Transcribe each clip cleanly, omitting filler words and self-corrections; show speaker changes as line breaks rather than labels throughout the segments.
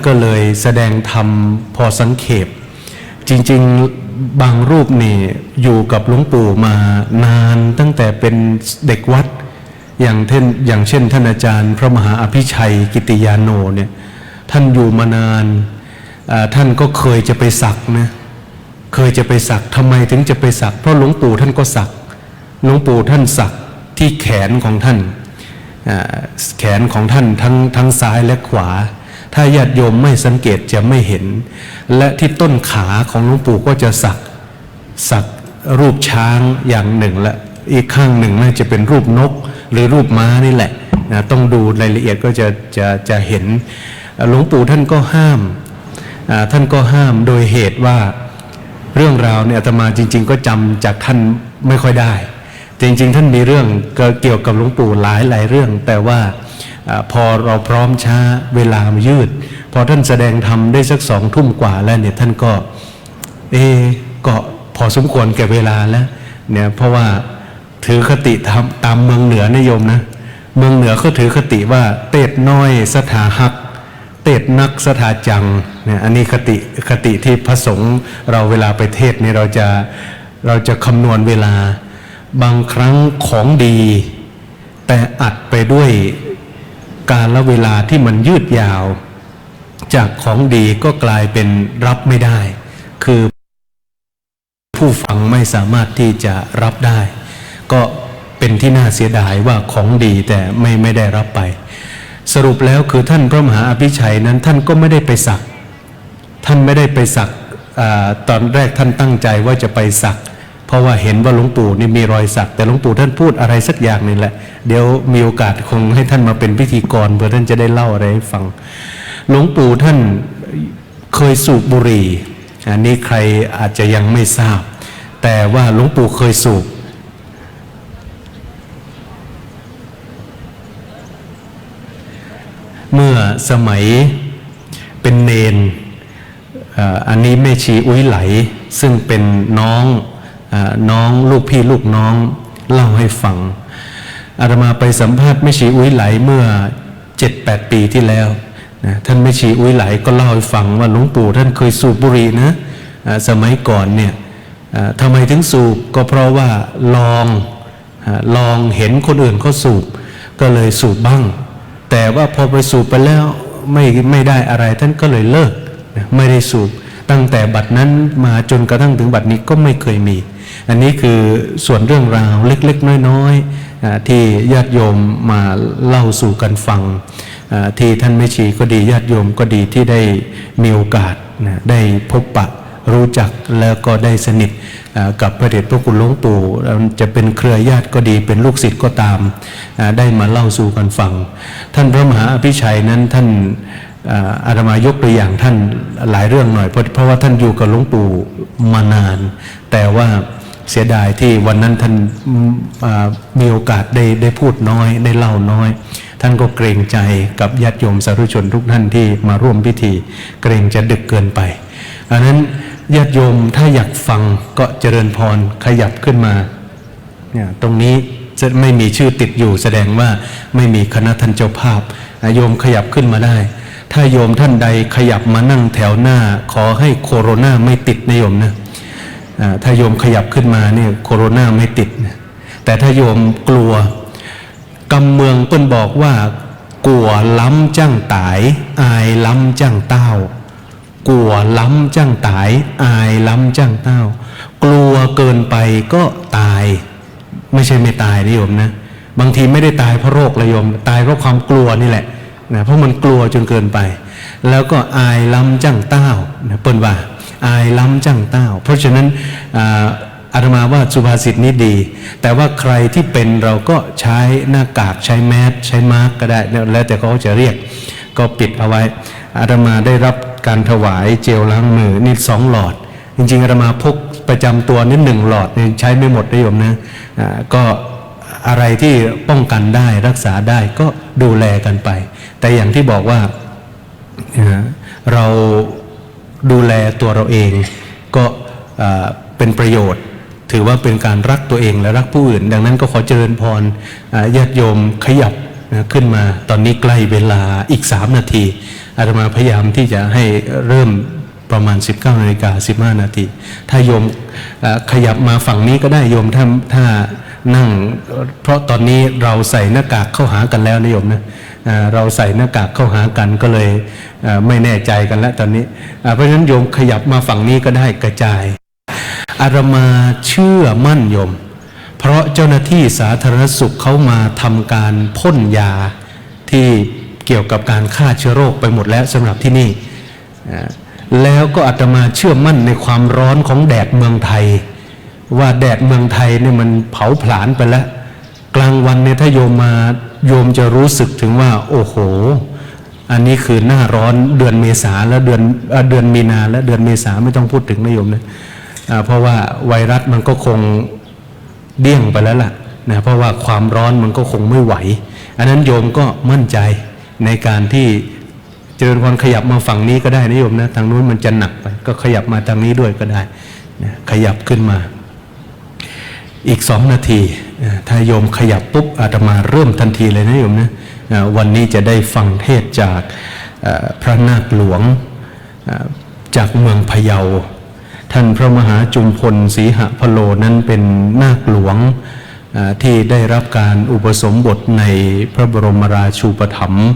ก็เลยแสดงธรรมพอสังเขปจริงๆบางรูปนี่อยู่กับหลวงปู่มานานตั้งแต่เป็นเด็กวัดอย่างเช่นท่านอาจารย์พระมหาอภิชัยกิติยาโนเนี่ยท่านอยู่มานานท่านก็เคยจะไปสักนะเคยจะไปสักทำไมถึงจะไปสักเพราะหลวงปู่ท่านก็สักหลวงปู่ท่านสักที่แขนของท่านแขนของท่านทั้งซ้ายและขวาถ้าญาติโยมไม่สังเกตจะไม่เห็นและที่ต้นขาของหลวงปู่ก็จะสักรูปช้างอย่างหนึ่งและอีกข้างหนึ่งน่าจะเป็นรูปนกหรือรูปม้านี่แหละนะต้องดูรายละเอียดก็จะเห็นหลวงปู่ท่านก็ห้ามโดยเหตุว่าเรื่องราวเนี่ยอาตมาจริงๆก็จำจากท่านไม่ค่อยได้จริงๆท่านมีเรื่องเกี่ยวกับหลวงปู่หลายเรื่องแต่ว่าพอเราพร้อมช้าเวลามันยืดพอท่านแสดงธรรมได้สัก2 ทุ่มกว่าแล้วเนี่ยท่านก็ก็พอสมควรแก่เวลาแล้วเนี่ยเพราะว่าถือคติตามเมืองเหนือนิยมนะเมืองเหนือเขาถือคติว่าเตดน้อยสถาหักเตดนักสถาจังเนี่ยอันนี้คติที่พระสงฆ์เราเวลาไปเทศเนี่ยเราจะคำนวณเวลาบางครั้งของดีแต่อัดไปด้วยกาลเวลาที่มันยืดยาวจากของดีก็กลายเป็นรับไม่ได้คือผู้ฟังไม่สามารถที่จะรับได้ก็เป็นที่น่าเสียดายว่าของดีแต่ไม่ได้รับไปสรุปแล้วคือท่านพระมหาอภิชัยนั้นท่านก็ไม่ได้ไปสักตอนแรกท่านตั้งใจว่าจะไปสักเพราะว่าเห็นว่าหลวงปู่นี่มีรอยสักแต่หลวงปู่ท่านพูดอะไรสักอย่างนี่แหละเดี๋ยวมีโอกาสคงให้ท่านมาเป็นพิธีกรเพื่อท่านจะได้เล่าอะไรให้ฟังหลวงปู่ท่านเคยสูบบุหรี่อันนี้ใครอาจจะยังไม่ทราบแต่ว่าหลวงปู่เคยสูบเมื่อสมัยเป็นเนนอันนี้แม่ชีอุ้ยไหลซึ่งเป็นน้องลูกพี่ลูกน้องเล่าให้ฟังอาตมาไปสัมภาษณ์แม่ชีอุ้ยไหลเมื่อ 7-8 ปีที่แล้วนะท่านแม่ชีอุ้ยไหลก็เล่าให้ฟังว่าหลวงปู่ท่านเคยสูบบุหรี่นะสมัยก่อนเนี่ยทำไมถึงสูบก็เพราะว่าลองเห็นคนอื่นเขาสูบก็เลยสูบบ้างแต่ว่าพอไปสูบไปแล้วไม่ได้อะไรท่านก็เลยเลิกไม่ได้สูบตั้งแต่บัดนั้นมาจนกระทั่งถึงบัดนี้ก็ไม่เคยมีอันนี้คือส่วนเรื่องราวเล็กๆน้อยๆที่ญาติโยมมาเล่าสู่กันฟังที่ท่านแม่ชีก็ดีญาติโยมก็ดีที่ได้มีโอกาสได้พบปะรู้จักแล้วก็ได้สนิทกับพระเดชพระคุณหลวงปู่จะเป็นเครือญาติก็ดีเป็นลูกศิษย์ก็ตามได้มาเล่าสู่กันฟังท่านพระมหาอภิชัยนั้นท่านอาตมายกตัวอย่างท่านหลายเรื่องหน่อยเพราะว่าท่านอยู่กับหลวงปู่มานานแต่ว่าเสียดายที่วันนั้นท่านมีโอกาสได้พูดน้อยได้เล่าน้อยท่านก็เกรงใจกับญาติโยมสาธุชนทุกท่านที่มาร่วมพิธีเกรงจะดึกเกินไปอันนั้นญาติโยมถ้าอยากฟังก็เจริญพรขยับขึ้นมาเนี่ยตรงนี้จะไม่มีชื่อติดอยู่แสดงว่าไม่มีคณะท่านเจ้าภาพโยมขยับขึ้นมาได้ถ้าโยมท่านใดขยับมานั่งแถวหน้าขอให้โคโรนาไม่ติดนะโยมนะถ้าโยมขยับขึ้นมาเนี่ยโคโรนาไม่ติดนะแต่ถ้าโยมกลัวกำเมืองเปิ้นบอกว่ากลัวล้ำจั่งตายอายล้ำจั่งเต้ากลัวล้ำจั่งตายอายล้ำจั่งเต้ากลัวเกินไปก็ตายไม่ใช่ไม่ตายนะโยมนะบางทีไม่ได้ตายเพราะโรคเลยโยมตายเพราะความกลัวนี่แหละนะเพราะมันกลัวจนเกินไปแล้วก็อายล้ำจั่งเต้านะเปิ้นว่าอายล้ำจั่งเต้าเพราะฉะนั้นอาตมาว่าสุภาษิตนี้ดีแต่ว่าใครที่เป็นเราก็ใช้หน้ากากใช้แมสใช้มาสก์ก็ได้แล้วแต่เขาจะเรียกก็ปิดเอาไว้อาตมาได้รับการถวายเจลล้างมือนี่2 หลอดจริงๆอาตมาพกประจำตัวนี่1 หลอดใช้ไม่หมดนะโยมนะก็อะไรที่ป้องกันได้รักษาได้ก็ดูแลกันไปแต่อย่างที่บอกว่าเราดูแลตัวเราเองก็เป็นประโยชน์ถือว่าเป็นการรักตัวเองและรักผู้อื่นดังนั้นก็ขอเจริญพรญาติโยมขยับขึ้นมาตอนนี้ใกล้เวลาอีก3 นาที อาตมาพยายามที่จะให้เริ่มประมาณ 19:15 นาทีถ้าโยมขยับมาฝั่งนี้ก็ได้โยมถ้านั่งเพราะตอนนี้เราใส่หน้ากากเข้าหากันแล้วนะโยมนะเราใส่หน้ากากเข้าหากันก็เลยไม่แน่ใจกันแล้วตอนนี้เพราะฉะนั้นโยมขยับมาฝั่งนี้ก็ได้กระจายอาตมาเชื่อมั่นโยมเพราะเจ้าหน้าที่สาธารณสุขเขามาทำการพ่นยาที่เกี่ยวกับการฆ่าเชื้อโรคไปหมดแล้วสำหรับที่นี่แล้วก็อาตมาเชื่อมั่นในความร้อนของแดดเมืองไทยว่าแดดเมืองไทยเนี่ยมันเผาผลาญไปแล้วกลางวันเนี่ยถ้าโยมมาโยมจะรู้สึกถึงว่าโอ้โหอันนี้คือหน้าร้อนเดือนเมษาแล้วเดือนมีนาและเดือนเมษาไม่ต้องพูดถึงนะโยมนะเพราะว่าไวรัสมันก็คงเดี้ยงไปแล้วล่ะนะเพราะว่าความร้อนมันก็คงไม่ไหวอันนั้นโยมก็มั่นใจในการที่เจริญพรขยับมาฝั่งนี้ก็ได้นะโยมนะทางนู้นมันจะหนักไปก็ขยับมาทางนี้ด้วยก็ได้นะขยับขึ้นมาอีก2 นาทีถ้าโยมขยับปุ๊บอาตมาเริ่มทันทีเลยนะโยมนะวันนี้จะได้ฟังเทศจากพระนาคหลวงจากเมืองพะเยาท่านพระมหาจุมพลศรีหพโลนั้นเป็นนาคหลวงที่ได้รับการอุปสมบทในพระบรมราชูปถัมภ์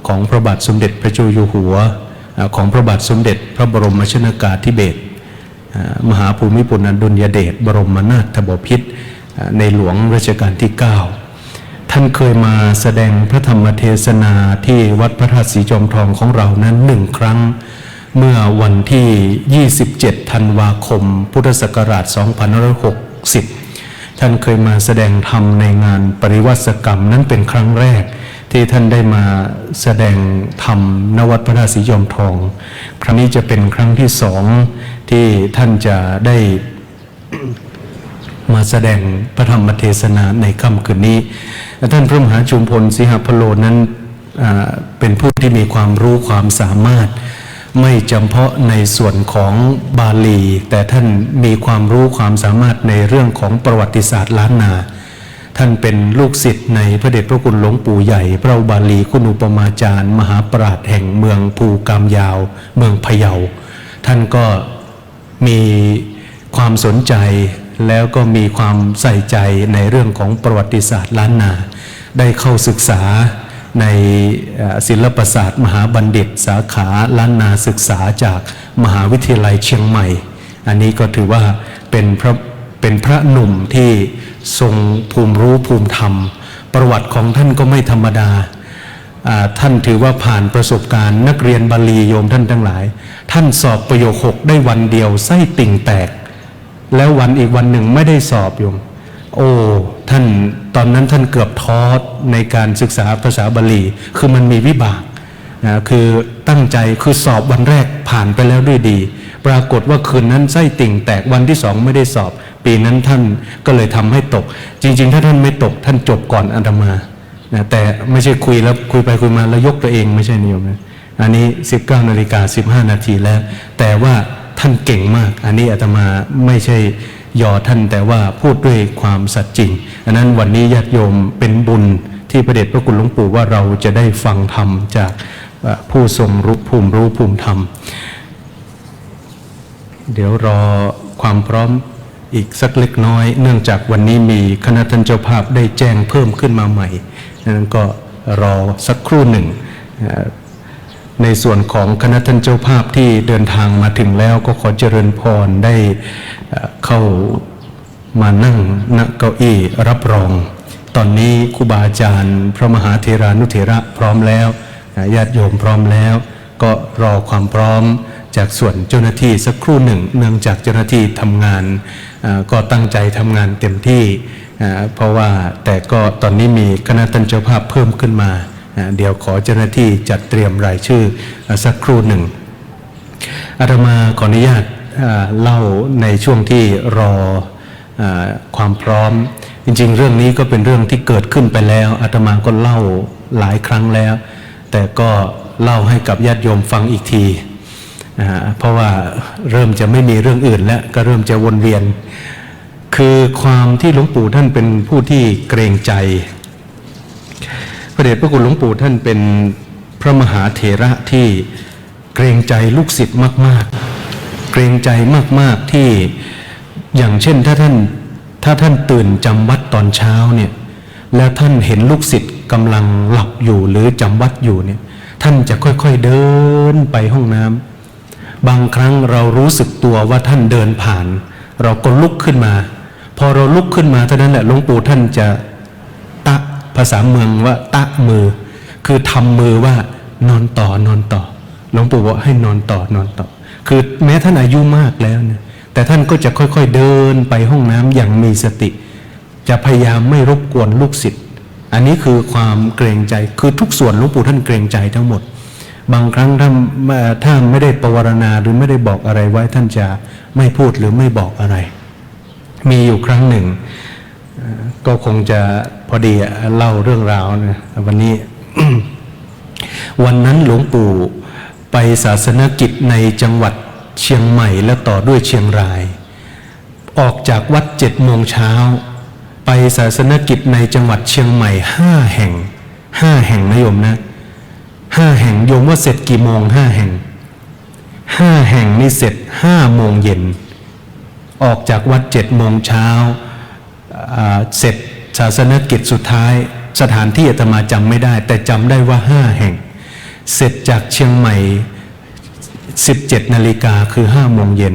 ของพระบาทสมเด็จพระเจ้าอยู่หัวของพระบาทสมเด็จพระบรมชนกาธิเบศรมหาภูมิพลอดุลยเดชบรมนาถบพิตรในหลวงรัชกาลที่ 9ท่านเคยมาแสดงพระธรรมเทศนาที่วัดพระธาตุสีจอมทองของเรานั้น1 ครั้งเมื่อวันที่ 27 ธันวาคม พุทธศักราช 2560 ท่านเคยมาแสดงธรรมในงานปริวัติกรรมนั้นเป็นครั้งแรกที่ท่านได้มาแสดงธรรมณวัดพระธาตุสีจอมทองครั้งนี้จะเป็นครั้งที่2ที่ท่านจะได้ มาแสดงพระธรรมเทศนาในค่ำคืนนี้ท่านพระมหาจุมพลศรีหพโลนั้นเป็นผู้ที่มีความรู้ความสามารถไม่จำเพาะในส่วนของบาลีแต่ท่านมีความรู้ความสามารถในเรื่องของประวัติศาสตร์ล้านนาท่านเป็นลูกศิษย์ในพระเดชพระคุณหลวงปู่ใหญ่พระอุบาลีคุณอุปมาจารย์มหาปราชญ์แห่งเมืองภูกามยาวเมืองพะเยาท่านก็มีความสนใจแล้วก็มีความใส่ใจในเรื่องของประวัติศาสตร์ล้านนาได้เข้าศึกษาในศิลปศาสตร์มหาบัณฑิตสาขาล้านนาศึกษาจากมหาวิทยาลัยเชียงใหม่อันนี้ก็ถือว่าเป็นพระหนุ่มที่ทรงภูมิรู้ภูมิธรรมประวัติของท่านก็ไม่ธรรมดาท่านถือว่าผ่านประสบการณ์นักเรียนบาลีโยมท่านทั้งหลายท่านสอบประโยค6ได้วันเดียวไส้ติ่งแตกแล้ววันอีกวันหนึ่งไม่ได้สอบโยมโอ้ท่านตอนนั้นท่านเกือบท้อในการศึกษาภาษาบาลีคือมันมีวิบากคือตั้งใจคือสอบวันแรกผ่านไปแล้วด้วยดีปรากฏว่าคืนนั้นไส้ติ่งแตกวันที่2ไม่ได้สอบปีนั้นท่านก็เลยทำให้ตกจริงๆถ้าท่านไม่ตกท่านจบก่อนอาตมาแต่ไม่ใช่คุยแล้วคุยไปคุยมาแล้วยกตัวเองไม่ใช่นิยมนะอันนี้ 19:15 นาทีแล้วแต่ว่าท่านเก่งมากอันนี้อาตมาไม่ใช่ยอท่านแต่ว่าพูดด้วยความสัตย์จริงอันนั้นวันนี้ญาติโยมเป็นบุญที่พระเดชพระคุณหลวงปู่ว่าเราจะได้ฟังธรรมจากผู้ทรงรู้ภูมิธรรมเดี๋ยวรอความพร้อมอีกสักเล็กน้อยเนื่องจากวันนี้มีคณะท่านเจ้าภาพได้แจ้งเพิ่มขึ้นมาใหม่นั้นก็รอสักครู่หนึ่งในส่วนของคณะท่านเจ้าภาพที่เดินทางมาถึงแล้วก็ขอเจริญพรได้เข้ามานั่งณเก้าอี้รับรองตอนนี้ครูบาอาจารย์พระมหาเถรานุเถระพร้อมแล้วญาติโยมพร้อมแล้วก็รอความพร้อมจากส่วนเจ้าหน้าที่สักครู่หนึ่งเนื่องจากเจ้าหน้าที่ทำงานก็ตั้งใจทำงานเต็มที่เพราะว่าแต่ก็ตอนนี้มีคณะท่านเจ้าภาพเพิ่มขึ้นมาเดี๋ยวขอเจ้าหน้าที่จัดเตรียมรายชื่อสักครู่หนึ่งอาตมาขออนุญาตเล่าในช่วงที่รอความพร้อมจริงๆเรื่องนี้ก็เป็นเรื่องที่เกิดขึ้นไปแล้วอาตมาก็เล่าหลายครั้งแล้วแต่ก็เล่าให้กับญาติโยมฟังอีกทีเพราะว่าเริ่มจะไม่มีเรื่องอื่นแล้วก็เริ่มจะวนเวียนคือความที่หลวงปู่ท่านเป็นผู้ที่เกรงใจพระเดชพระคุณหลวงปู่ท่านเป็น พระมหาเถระที่เกรงใจลูกศิษย์มากๆเกรงใจมากๆที่อย่างเช่นถ้าท่านตื่นจำวัดตอนเช้าเนี่ยแล้วท่านเห็นลูกศิษย์กำลังหลับอยู่หรือจำวัดอยู่เนี่ยท่านจะค่อยๆเดินไปห้องน้ำบางครั้งเรารู้สึกตัวว่าท่านเดินผ่านเราก็ลุกขึ้นมาพอเราลุกขึ้นมาเท่านั้นแหละหลวงปู่ท่านจะตะภาษาเมืองว่าตะมือคือทำมือว่านอนต่อนอนต่อหลวงปู่บอกให้นอนต่อนอนต่อคือแม้ท่านอายุมากแล้วเนี่ยแต่ท่านก็จะค่อยๆเดินไปห้องน้ำอย่างมีสติจะพยายามไม่รบกวนลูกศิษย์อันนี้คือความเกรงใจคือทุกส่วนหลวงปู่ท่านเกรงใจทั้งหมดบางครั้งถ้าไม่ได้ปวารณาหรือไม่ได้บอกอะไรไว้ท่านจะไม่พูดหรือไม่บอกอะไรมีอยู่ครั้งหนึ่งก็คงจะพอดีเล่าเรื่องราวนะวันนี้ วันนั้นหลวงปู่ไปศาสนกิจในจังหวัดเชียงใหม่และต่อด้วยเชียงรายออกจากวัด7 โมงเช้าไปศาสนกิจในจังหวัดเชียงใหม่5 แห่งนะโยมนะ5 แห่งโยมว่าเสร็จกี่โมง5 แห่ง5 แห่งนี่เสร็จ5 โมงเย็นออกจากวัด7 โมงเช้าเสร็จศาสนกิจสุดท้ายสถานที่อาตมาจำไม่ได้แต่จำได้ว่า5 แห่งเสร็จจากเชียงใหม่17 นาฬิกาคือ5 โมงเย็น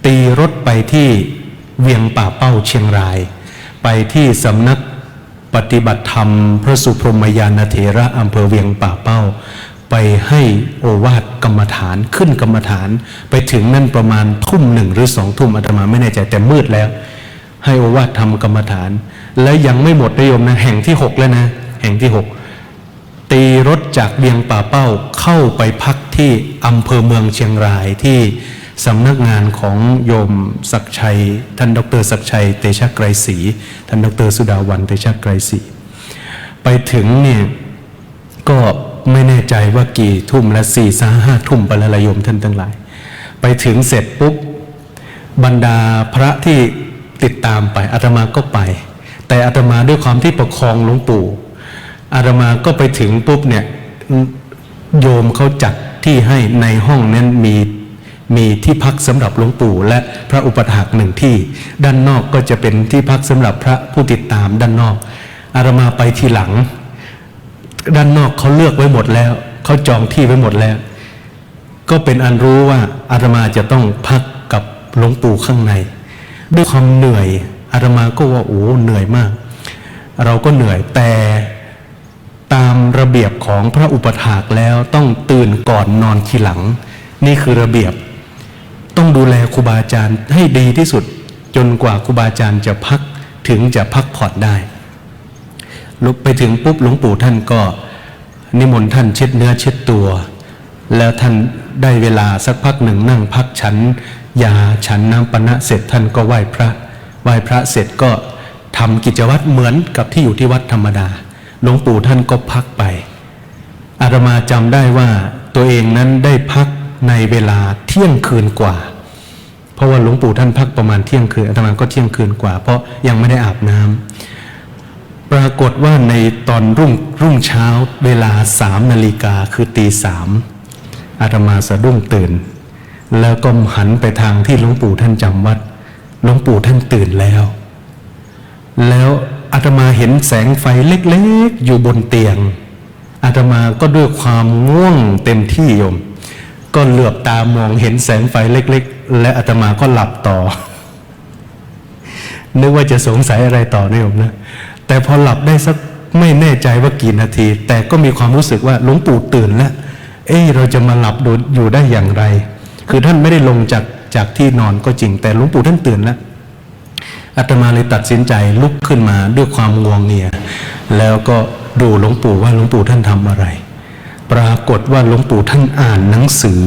ตีรถไปที่เวียงป่าเป้าเชียงรายไปที่สำนักปฏิบัติธรรมพระสุพรหมยานเถระอำเภอเวียงป่าเป้าไปให้โอวาทกรรมฐานขึ้นกรรมฐานไปถึงนั่นประมาณทุ่ม 1 หรือ 2 ทุ่มอาตมาไม่แน่ใจแต่มืดแล้วให้โอวาททำกรรมฐานและยังไม่หมดนะโยมนะแห่งที่6แล้วนะแห่งที่6ตีรถจากเวียงป่าเป้าเข้าไปพักที่อำเภอเมืองเชียงรายที่สำนักงานของโยมศักดิ์ชัยท่านดร.ศักดิ์ชัยเตชะไกรศรีท่านดร.สุดาวันเตชะไกรศรีไปถึงเนี่ยก็ไม่แน่ใจว่ากี่ทุ่มละ4-5 ทุ่มไปแล้วโยมท่านทั้งหลายไปถึงเสร็จปุ๊บบรรดาพระที่ติดตามไปอาตมาก็ไปแต่อาตมาด้วยความที่ประคองหลวงปู่อาตมาก็ไปถึงปุ๊บเนี่ยโยมเขาจัดที่ให้ในห้องนั้นมีที่พักสำหรับหลวงปู่และพระอุปถาก1 ที่ด้านนอกก็จะเป็นที่พักสำหรับพระผู้ติดตามด้านนอกอาตมาไปทีหลังด้านนอกเขาเลือกไว้หมดแล้วเขาจองที่ไว้หมดแล้วก็เป็นอันรู้ว่าอาตมาจะต้องพักกับหลวงปู่ข้างในด้วยความเหนื่อยอาตมาก็ว่าโอ้เหนื่อยมากเราก็เหนื่อยแต่ตามระเบียบของพระอุปถากแล้วต้องตื่นก่อนนอนทีหลังนี่คือระเบียบต้องดูแลครูบาอาจารย์ให้ดีที่สุดจนกว่าครูบาอาจารย์จะพักถึงจะพักผ่อนได้ลุกไปถึงปุ๊บหลวงปู่ท่านก็นิมนต์ท่านเช็ดเนื้อเช็ดตัวแล้วท่านได้เวลาสักพักหนึ่งนั่งพักฉันยาฉันน้ำปนะเสร็จท่านก็ไหว้พระเสร็จก็ทำกิจวัตรเหมือนกับที่อยู่ที่วัดธรรมดาหลวงปู่ท่านก็พักไปอาตมาจำได้ว่าตัวเองนั้นได้พักในเวลาเที่ยงคืนกว่าเพราะว่าหลวงปู่ท่านพักประมาณเที่ยงคืนอาตมาก็เที่ยงคืนกว่าเพราะยังไม่ได้อาบน้ำปรากฏว่าในตอนรุ่งเช้าเวลา3 นาฬิกาคือตี 3อาตมาสะดุ้งตื่นแล้วก็หันไปทางที่หลวงปู่ท่านจำวัดหลวงปู่ท่านตื่นแล้วอาตมาเห็นแสงไฟเล็กๆอยู่บนเตียงอาตมาก็ด้วยความง่วงเต็มที่โยมก็เหลือบตามองเห็นแสงไฟเล็กๆและอาตมาก็หลับต่อนึกว่าจะสงสัยอะไรต่อนะโยมนะแต่พอหลับได้สักไม่แน่ใจว่ากี่นาทีแต่ก็มีความรู้สึกว่าหลวงปู่ตื่นแล้วเราจะมาหลับอยู่ได้อย่างไรคือท่านไม่ได้ลงจากที่นอนก็จริงแต่หลวงปู่ท่านตื่นแล้วอาตมาเลยตัดสินใจลุกขึ้นมาด้วยความงวงเงียแล้วก็ดูหลวงปู่ว่าหลวงปู่ท่านทำอะไรปรากฏว่าหลวงปู่ท่านอ่านหนังสือ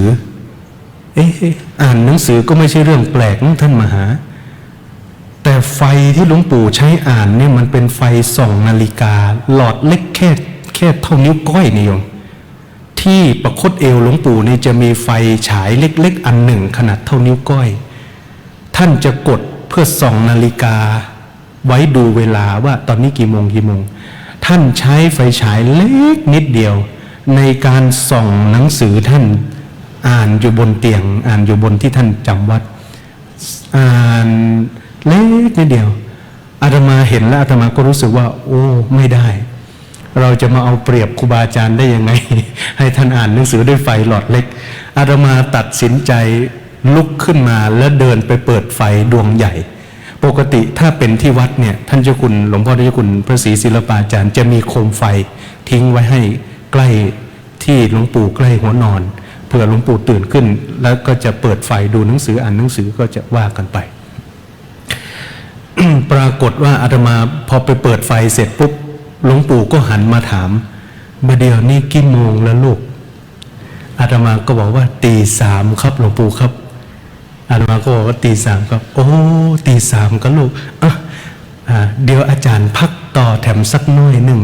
อ่านหนังสือก็ไม่ใช่เรื่องแปลกท่านมหาแต่ไฟที่หลวงปู่ใช้อ่านเนี่ยมันเป็นไฟส่องนาฬิกาหลอดเล็กแค่เท่านิ้วก้อยนี่โยมที่ประคตเอวหลวงปู่นี่จะมีไฟฉายเล็กๆอันหนึ่งขนาดเท่านิ้วก้อยท่านจะกดเพื่อส่องนาฬิกาไว้ดูเวลาว่าตอนนี้กี่โมงท่านใช้ไฟฉายเล็กนิดเดียว ในการส่องหนังสือท่านอ่านอยู่บนเตียงอ่านอยู่บนที่ท่านจำวัดอ่านเล็กนิดเดียวอาตมาเห็นแล้วอาตมาก็รู้สึกว่าโอ้ไม่ได้เราจะมาเอาเปรียบครูบาอาจารย์ได้ยังไง ให้ท่านอ่านหนังสือด้วยไฟหลอดเล็กอาตมาตัดสินใจลุกขึ้นมาแล้วเดินไปเปิดไฟดวงใหญ่ปกติถ้าเป็นที่วัดเนี่ยท่านเจ้าคุณหลวงพ่อเจ้าคุณพระศรีศิลปาจารย์จะมีโคมไฟทิ้งไว้ให้ใกล้ที่หลวงปู่ใกล้หัวนอนเผื่อหลวงปู่ตื่นขึ้นแล้วก็จะเปิดไฟดูหนังสืออ่านหนังสือก็จะว่ากันไป ปรากฏว่าอาตมาพอไปเปิดไฟเสร็จปุ๊บหลวงปู่ก็หันมาถามบัดเดี๋ยวนี้กี่โมงแล้วลูกอาตมาก็บอกว่าตีสามครับหลวงปู่ครับอาตมาก็บอกว่าตีสามครับโอ้ตีสามก็ลูกเดี๋ยวอาจารย์พักต่อแถมสักน้อยหนึ่ง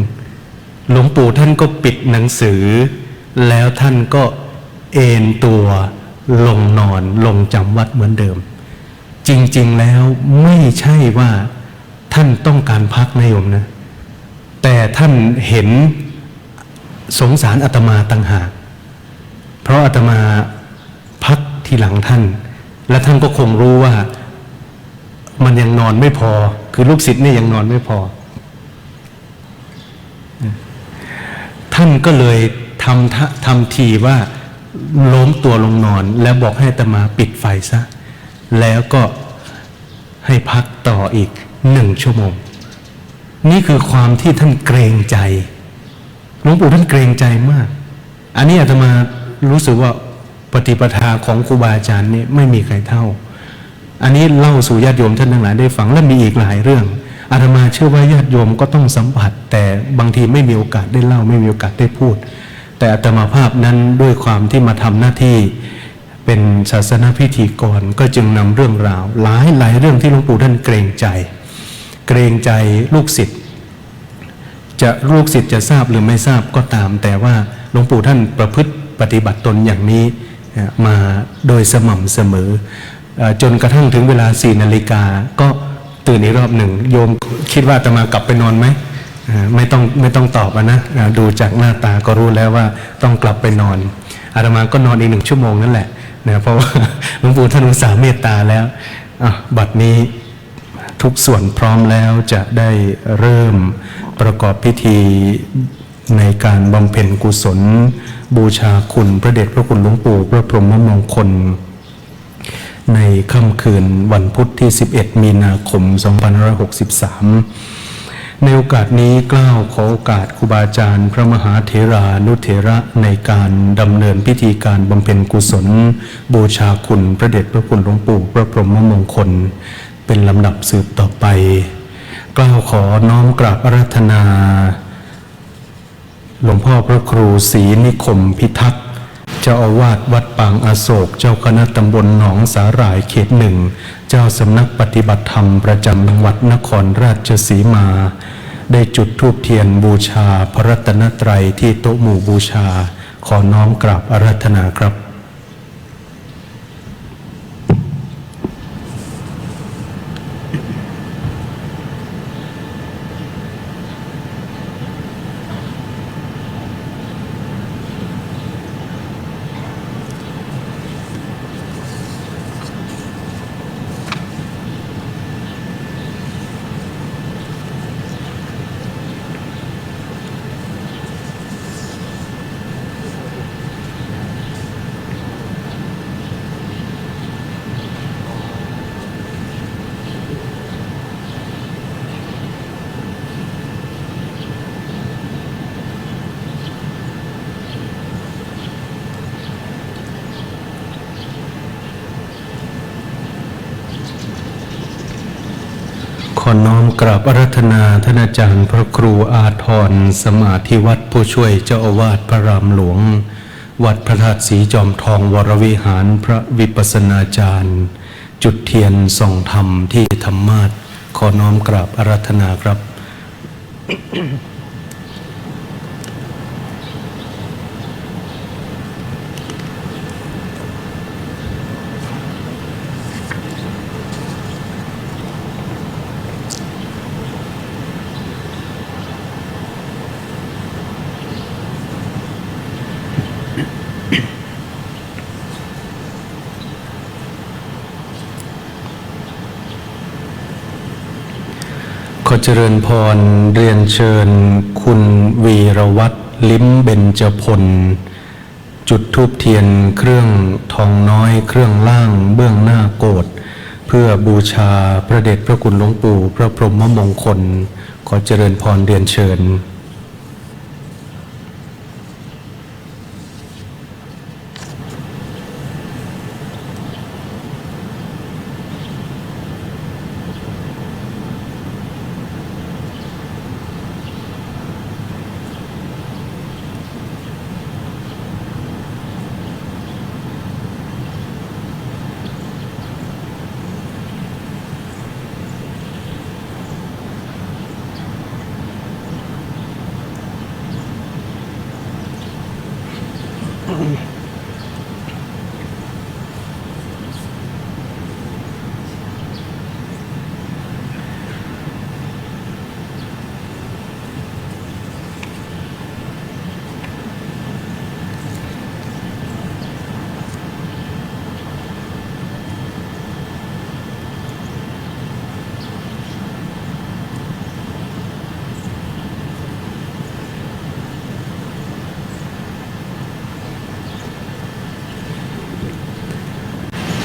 หลวงปู่ท่านก็ปิดหนังสือแล้วท่านก็เอนตัวลงนอนลงจำวัดเหมือนเดิมจริงๆแล้วไม่ใช่ว่าท่านต้องการพักนะโยมนะแต่ท่านเห็นสงสารอาตมาต่างหากเพราะอาตมาพักทีหลังท่านและท่านก็คงรู้ว่ามันยังนอนไม่พอคือลูกศิษย์นี่ยังนอนไม่พอท่านก็เลยทำทีว่าล้มตัวลงนอนแล้วบอกให้อาตมาปิดไฟซะแล้วก็ให้พักต่ออีก1 ชั่วโมงนี่คือความที่ท่านเกรงใจหลวงปู่ท่านเกรงใจมากอันนี้อาตมารู้สึกว่าปฏิปทาของครูบาอาจารย์นี่ไม่มีใครเท่าอันนี้เล่าสู่ญาติโยมท่านทั้งหลายได้ฟังและมีอีกหลายเรื่องอาตมาเชื่อว่าญาติโยมก็ต้องสัมผัสแต่บางทีไม่มีโอกาสได้เล่าไม่มีโอกาสได้พูดแต่อาตมาภาพนั้นด้วยความที่มาทำหน้าที่เป็นศาสนพิธีกรก็จึงนำเรื่องราวหลายเรื่องที่หลวงปู่ท่านเกรงใจลูกศิษย์จะทราบหรือไม่ทราบก็ตามแต่ว่าหลวงปู่ท่านประพฤติปฏิบัติตนอย่างนี้มาโดยสม่ำเสมอจนกระทั่งถึงเวลา4 นาฬิกาก็ตื่นอีกรอบหนึ่งโยมคิดว่าจะมากลับไปนอนไหมไม่ต้องตอบนะดูจากหน้าตาก็รู้แล้วว่าต้องกลับไปนอนอาตมาก็นอนอีก1 ชั่วโมงนั่นแหละเพราะว่าหลวงปู่ท่านอุตส่าห์เมตตาแล้วบัดนี้ทุกส่วนพร้อมแล้วจะได้เริ่มประกอบพิธีในการบำเพ็ญกุศลบูชาคุณพระเดชพระคุณหลวงปู่พระพรหมมงคลในค่ำคืนวันพุธที่ 11 มีนาคม 2563 ในโอกาสนี้กล้าวขอโอกาสครูบาอาจารย์พระมหาเถรานุเถระในการดำเนินพิธีการบำเพ็ญกุศลบูชาคุณพระเดชพระคุณหลวงปู่พระพรหมมงคลเป็นลำดับสืบต่อไปกล่าวขอน้อมกราบอาราธนาหลวงพ่อพระครูศรีนิคมพิทักษ์เจ้าอาวาสวัดปางอโศกเจ้าคณะตำบลหนองสาหร่ายเขต 1เจ้าสำนักปฏิบัติธรรมประจำจังหวัดนครราชสีมาได้จุดธูปเทียนบูชาพระรัตนตรัยที่โต๊ะหมู่บูชาขอน้อมกราบอาราธนาครับขอน้อมกราบอาราธนาท่านอาจารย์พระครูอาทรสมาธิวัดผู้ช่วยเจ้าอาวาสพระรามหลวงวัดพระธาตุสีจอมทองวรวิหารพระวิปัสสนาจารย์จุดเทียนส่องธรรมที่ธรรมาสน์ขอน้อมกราบอาราธนาครับ ขอเจริญพรเรียนเชิญคุณวีรวัตรลิ้มเบญจพลจุดธูปเทียนเครื่องทองน้อยเครื่องล่างเบื้องหน้าโกฐเพื่อบูชาพระเดชพระคุณหลวงปู่พระพรหมมงคลขอเจริญพรเรียนเชิญ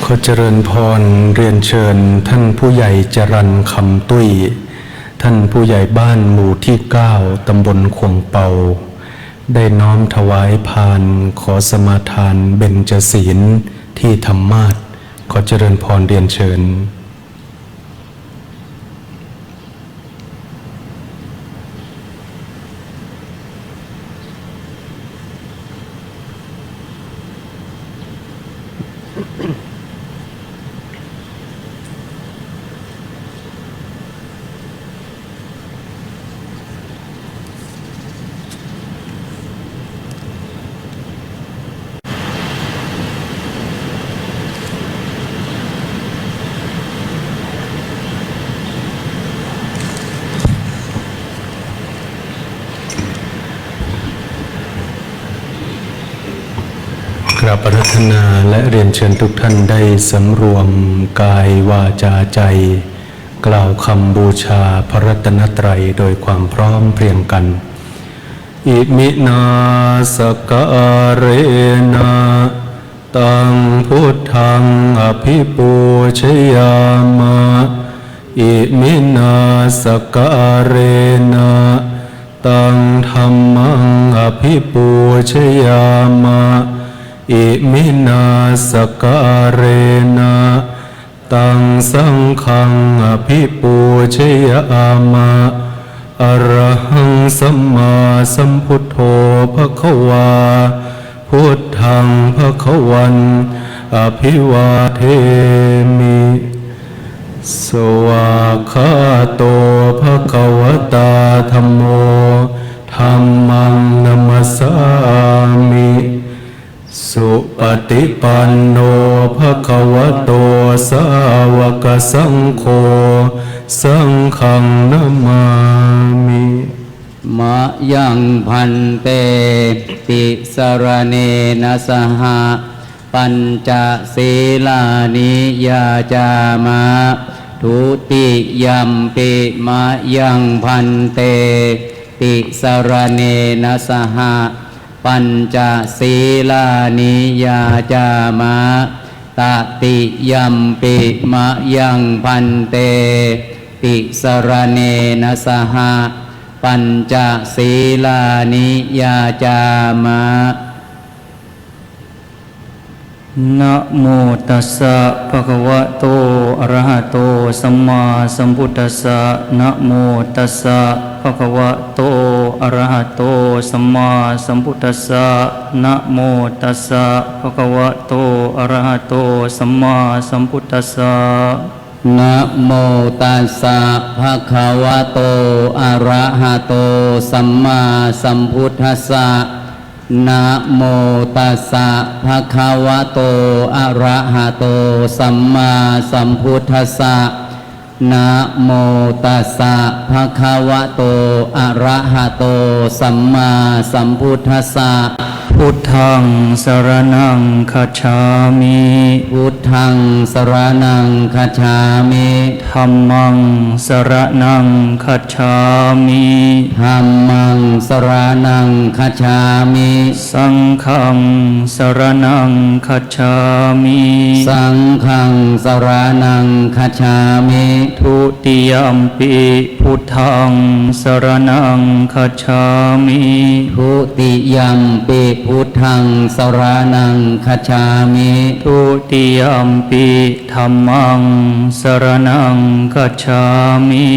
ขอเจริญพรเรียนเชิญท่านผู้ใหญ่จรัญคำตุ้ยท่านผู้ใหญ่บ้านหมู่ที่9ตำบลขวงเปาได้น้อมถวายพานขอสมาทานเบญจศีลที่ธรรมาสน์ขอเจริญพรเรียนเชิญกราบอาราธนาและเรียนเชิญทุกท่านได้สำรวมกายวาจาใจกล่าวคำบูชาพระรัตนตรัยโดยความพร้อมเพรียงกันอิมินาสการเรนะตังพุทธังอภิปูชยามะอิมินาสการเรนะตังธัมมังอภิปูชยามะอิมินาสการเรนะตังสังฆังอภิปูชยามะอะระหังสัมมาสัมพุทโธภควาพุทธังภควันอภิวาเทมิสวากขาโตภควตาธัมโมธัมมังนัมสสามิสุปฏิปันโนภควโตสาวกสังโฆสังฆังนามามิ
มะยังพันเตติสรเนนะสหะปัญจศีลานิยาจามะทุติยัมปิมะยังพันเตติสรเนนะสหะปัญจศีลานิยาจามะตติยัมปิมะยังพันเตติสรเนนะสหะปัญจศีลานิยาจามะนะโมตัสสะภะคะวะโตอะระหะโตสัมมาสัมพุทธัสสะนะโมตัสสะภะคะวะโตอะระหะโตสัมมาสัมพุทธัสสะนะโมตัสสะภะคะวะโตอะระหะโตสัมมาสัมพุทธัสสะนะโมตัสสะภะคะวะโตอะระหะโตสัมมาสัมพุทธัสสะนะโมตัสสะภะคะวะโตอะระหะโตสัมมาสัมพุทธัสสะนะโมตัสสะภะคะวะโตอะระหะโตสัมมาสัมพุทธัสสะ พุทธังสรณังคัจฉามิ
พุทธังสรณังคัจฉามิ
ธัมมังสรณังคัจฉามิ
ธัมมังสรณังคัจฉามิ
สังฆังสรณังคัจฉามิ
สังฆังสรณังคัจฉามิ
ทุติยมปิพุทธังสรณังคัจฉามิ
ทุติยัมปิพุทธังสรณังคัจฉามิ
ทุติยมปิธัมมังสรณังคัจฉามิ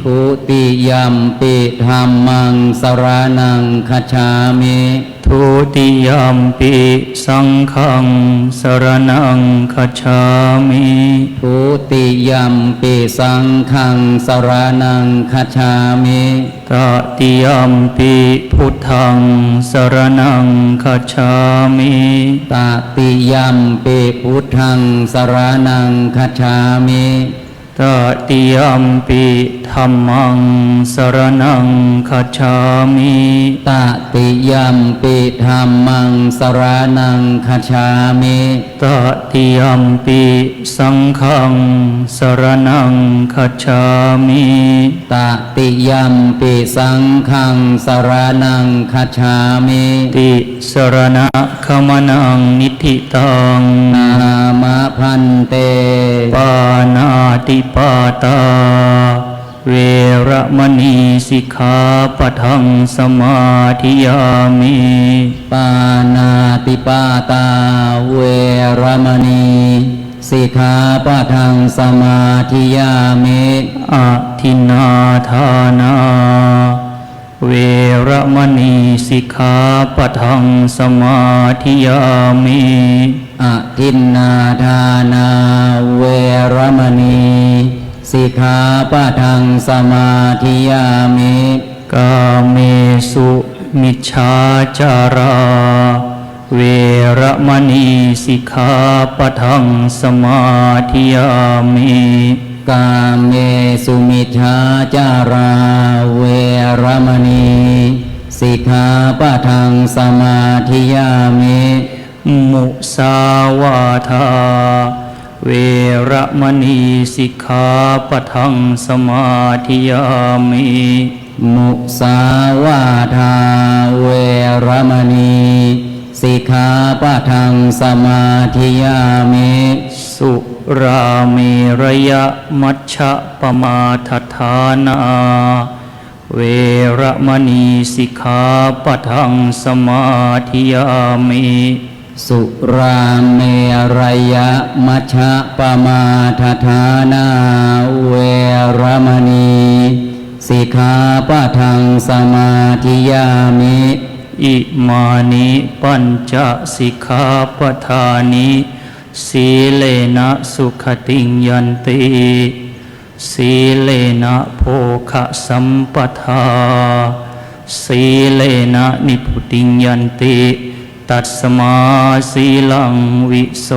ทุติยัมปิธัมมังสรณังคัจฉามิ
ทุติยมปิสังฆังสรณังคัจฉามิ
ทุติยัมปิสังฆังสรณังคัจฉามิ
ตติยมปิพุทธังสรณังคัจฉามิ
ตติยัมปิพุทธังสรณังคัจฉามิ
ตติยมปิธัมมังสรณังคัจฉามิ
ตติยัมปิธัมมังสรณังคัจฉามิ
ตติยมปิสังฆังสรณังคัจฉามิ
ตติยัมปิสังฆังสรณังคัจฉามิ
ติสรณะขมนังนิธิตัง
นามะพันเต
ปานาติปาตา เวระมณีสิกขาปะทังสมาธิยามิ
ปานาติปาตาเวรมณีสิกขาปะทังสมาธิยามิ
อะทินนาทานา เวระมณีสิกขาปะทังสมาธิยามิ
อทินนาทานาเวรมณีสิกขาปะทังสมาธิยามิ
กาเมสุมิจฉาจารา เวระมณีสิกขาปะทังสมาธิยามิ
กาเมสุมิชฌาจาราเวรมณีสิกขาปะทังสมาธิยามิ
มุสาวาทา เวระมณีสิกขาปะทังสมาธิยามิ
มุสาวาทาเวรมณีสิกขาปะทังสมาธิยามิ
สุราเมรยมัชฌะปมาทฐานา เวระมณีสิกขาปะทังสมาธิยามิ
สุราเมรยมัชฌะปมาทฐานาเวรมณีสิกขาปะทังสมาธิยามิ
อิมานิปัญจสิกขาปทานิสีเลนะสุขติงยันติสีเลนะโภคะสัมปทาสีเลนะนิพุติงยันติตัสมาสีลังวิโส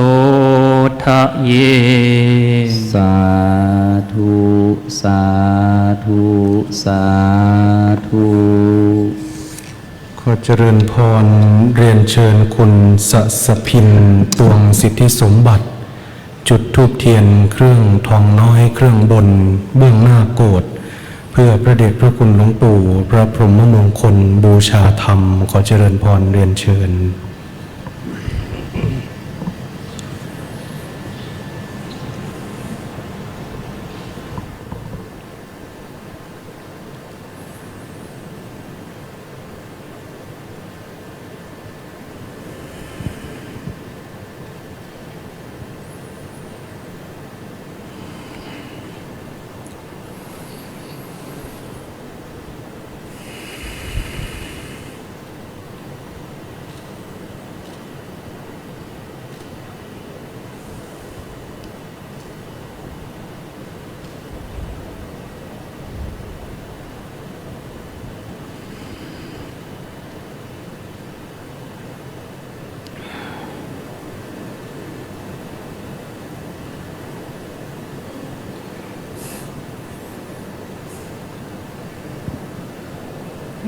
ทะเย
สาธุสาธุสาธุ
ขอเจริญพรเรียนเชิญคุณสพินตวงสิทธิสมบัติ จุดธูปเทียนเครื่องทองน้อยเครื่องบนเบื้องหน้าโกฐเพื่อพระเดชพระคุณหลวงปู่พระพรหมมงคลบูชาธรรมขอเจริญพรเรียนเชิญ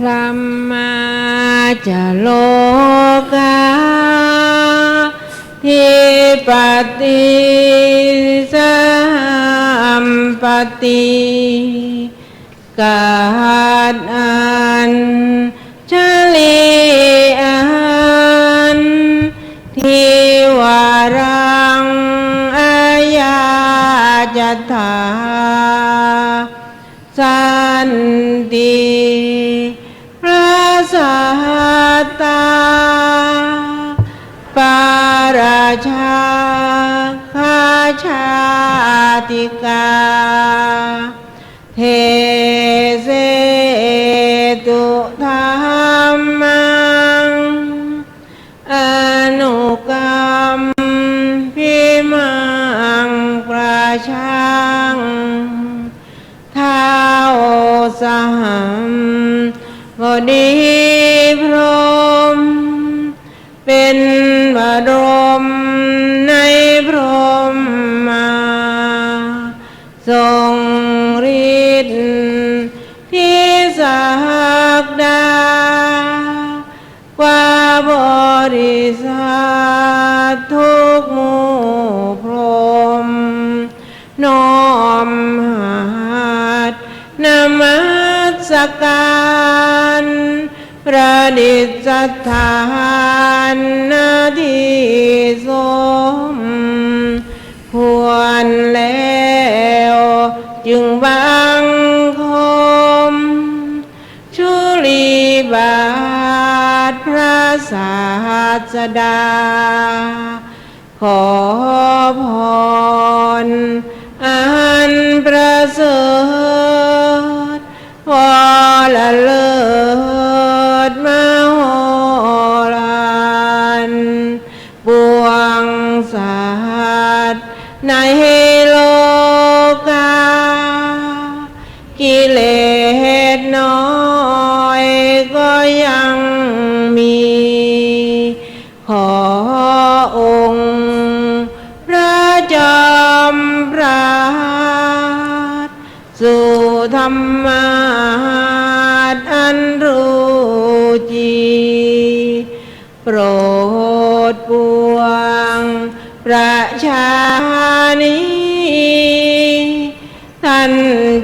พระมาจะโลกา ทิปติสัมปติกาดอันชลีอันทิวารังอายาจัตถาสันติพระสัตตาปาราชาคาชาติกาเทเสตุธรรมังอนุกรรมพิมังประชังท้าวสหัมบดีพรหมเป็นบรมในพรหมมาทรงฤทธิ์ที่ศักดากว่าบริษัททุกหมู่พรหมน้อมหัดนมัสการประดิษฐานนาทีสมควรแล้วจึงบังคมชุลีบาทพระศาสดาขอพรอันประเสริฐวรเลิศมโหฬารปวงสัตว์ในโลกากิเลสน้อยก็ยังมีขอองค์พระจอมปราดสู่ธรรมาสอันรู้จีโปรดปวงประชานีท่าน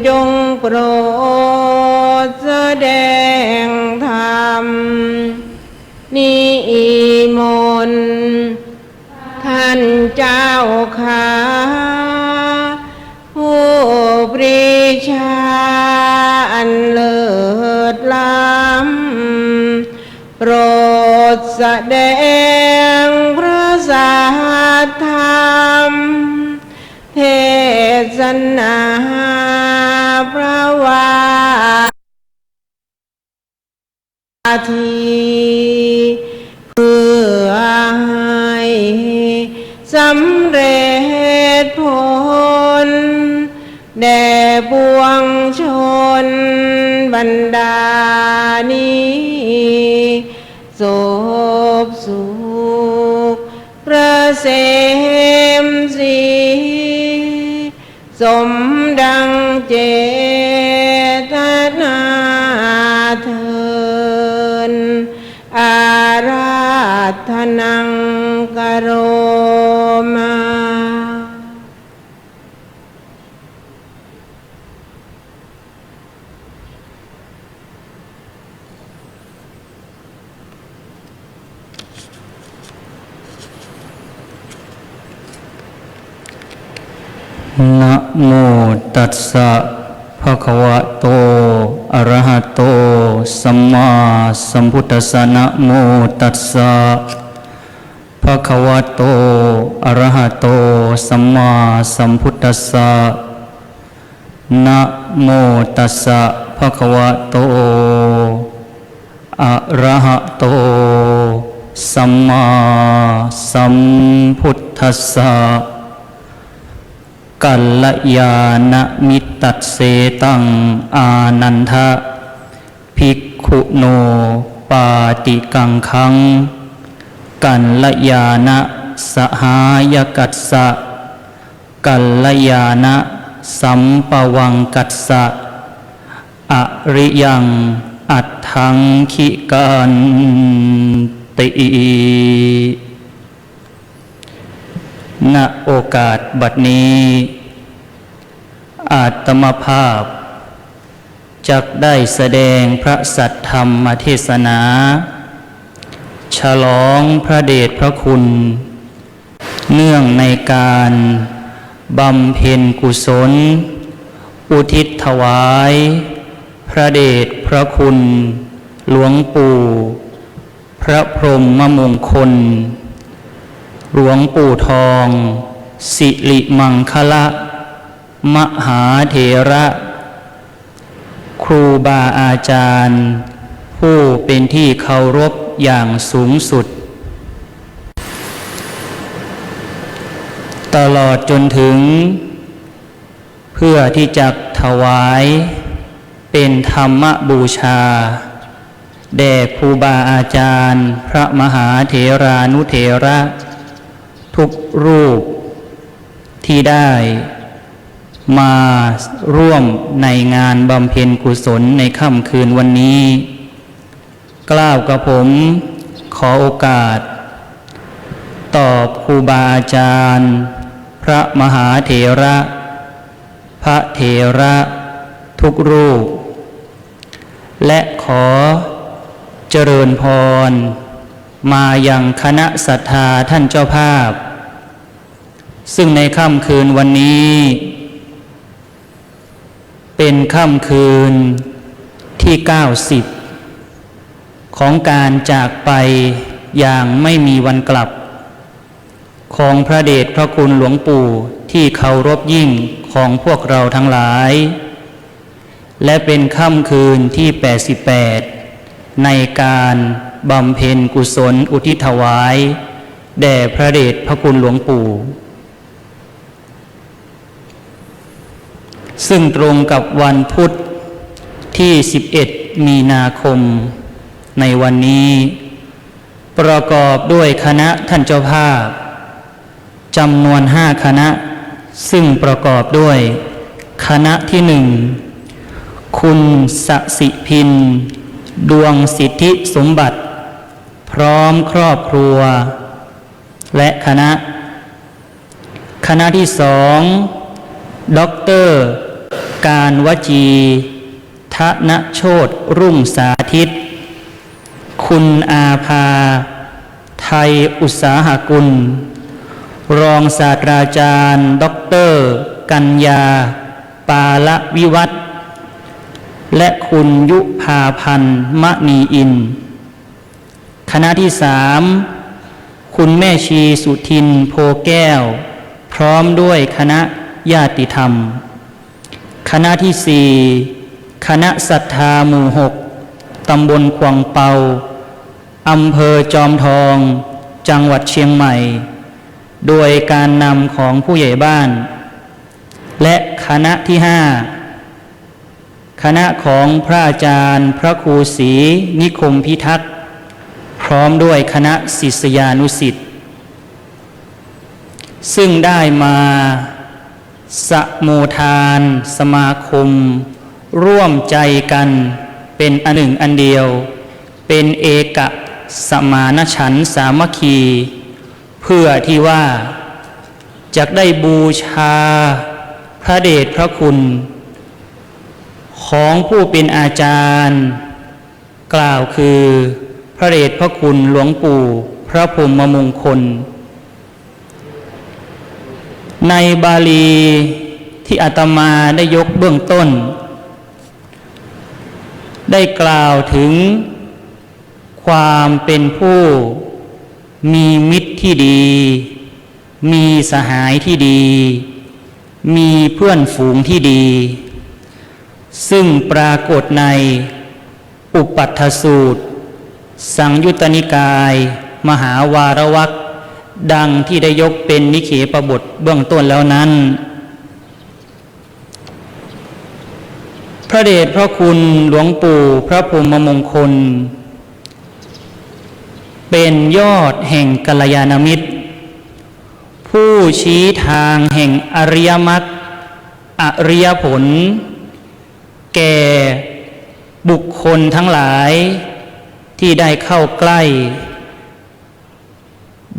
จงโปรดแสดงธรรมนิมนต์ท่านเจ้าข้าผู้ปรีชาอันเลิศล้ำโปรดแสดงพระสัทธรรมเทศนาพระวาทีเพื่อให้สำเร็จผลแด่ปวงชนบรรดานี้โสภสุขประเสมสีสมดังเจตนาเถิดอาราธนังกโรมา
นะโมตัสสะภะคะวะโตอะระหะโตสัมมาสัมพุทธัสสะนะโมตัสสะภะคะวะโตอะระหะโตสัมมาสัมพุทธัสสะนะโมตัสสะภะคะวะโตอะระหะโตสัมมาสัมพุทธัสสะกัลยาณมิตตัสเสตังอานันทะภิกขุโนปาติกังคังกัลยาณสหายกัสสะกัลยาณสัมปวังกัสสะอริยังอัตถังคิกันติ ณโอกาสบัดนี้อาตมาภาพจักได้แสดงพระสัทธรรมเทศนาฉลองพระเดชพระคุณเนื่องในการบำเพ็ญกุศลอุทิศถวายพระเดชพระคุณหลวงปู่พระพรหมมงคลหลวงปู่ทองสิริมังคละมหาเถระครูบาอาจารย์ผู้เป็นที่เคารพอย่างสูงสุดตลอดจนถึงเพื่อที่จะถวายเป็นธรรมบูชาแด่ครูบาอาจารย์พระมหาเถรานุเถระทุกรูปที่ได้มาร่วมในงานบำเพ็ญกุศลในค่ำคืนวันนี้กล่าวกับผมขอโอกาสตอบครูบาอาจารย์พระมหาเถระพระเถระทุกรูปและขอเจริญพรมายังคณะศรัทธาท่านเจ้าภาพซึ่งในค่ำคืนวันนี้เป็นค่ำคืนที่90ของการจากไปอย่างไม่มีวันกลับของพระเดชพระคุณหลวงปู่ที่เคารพยิ่งของพวกเราทั้งหลายและเป็นค่ำคืนที่88ในการบำเพ็ญกุศลอุทิศถวายแด่พระเดชพระคุณหลวงปู่ซึ่งตรงกับวันพุธที่11มีนาคมในวันนี้ประกอบด้วยคณะท่านเจ้าภาพจำนวน5คณะซึ่งประกอบด้วยคณะที่1คุณสสิพินดวงสิทธิสมบัติพร้อมครอบครัวและคณะที่2ด็อกเตอร์การวจีธนโชติรุ่งสาธิตคุณอาภาไทยอุตสาหกุลรองศาสตราจารย์ด็อกเตอร์กัญญาปาละวิวัฒน์และคุณยุภาพันธ์มณีอินคณะที่3คุณแม่ชีสุทินโพแก้วพร้อมด้วยคณะญาติธรรมคณะที่4คณะศรัทธาหมู่6ตำบลขวางเปาอำเภอจอมทองจังหวัดเชียงใหม่โดยการนำของผู้ใหญ่บ้านและคณะที่5คณะของพระอาจารย์พระครูศรีนิคมพิทักษ์พร้อมด้วยคณะศิษยานุศิษย์ซึ่งได้มาสมุทานสมาคมร่วมใจกันเป็นอันหนึ่งอันเดียวเป็นเอกสมานฉันท์สามัคคีเพื่อที่ว่าจะได้บูชาพระเดชพระคุณของผู้เป็นอาจารย์กล่าวคือพระเดชพระคุณหลวงปู่พระพรหมมงคลในบาลีที่อาตมาได้ยกเบื้องต้นได้กล่าวถึงความเป็นผู้มีมิตรที่ดีมีสหายที่ดีมีเพื่อนฝูงที่ดีซึ่งปรากฏในอุปัฏฐสูตรสังยุตตนิกายมหาวารวรรคดังที่ได้ยกเป็นนิเคปบทเบื้องต้นแล้วนั้นพระเดชพระคุณหลวงปู่พระพรหมมงคลเป็นยอดแห่งกัลยาณมิตรผู้ชี้ทางแห่งอริยมรรคอริยผลแก่บุคคลทั้งหลายที่ได้เข้าใกล้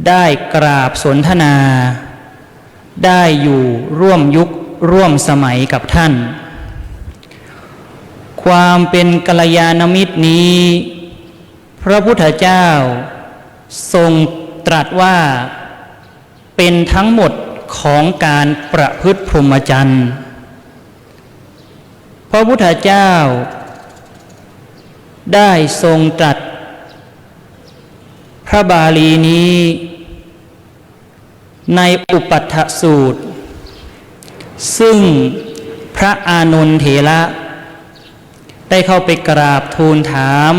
ได้กราบสนทนา ได้อยู่ร่วมยุคร่วมสมัยกับท่านความเป็นกัลยาณมิตรนี้พระพุทธเจ้าทรงตรัสว่าเป็นทั้งหมดของการประพฤติพรหมจรรย์พระพุทธเจ้าได้ทรงตรัสพระบาลีนี้ในอุปัฏฐสูตรซึ่งพระอานนท์เถระได้เข้าไปกราบทูลถาม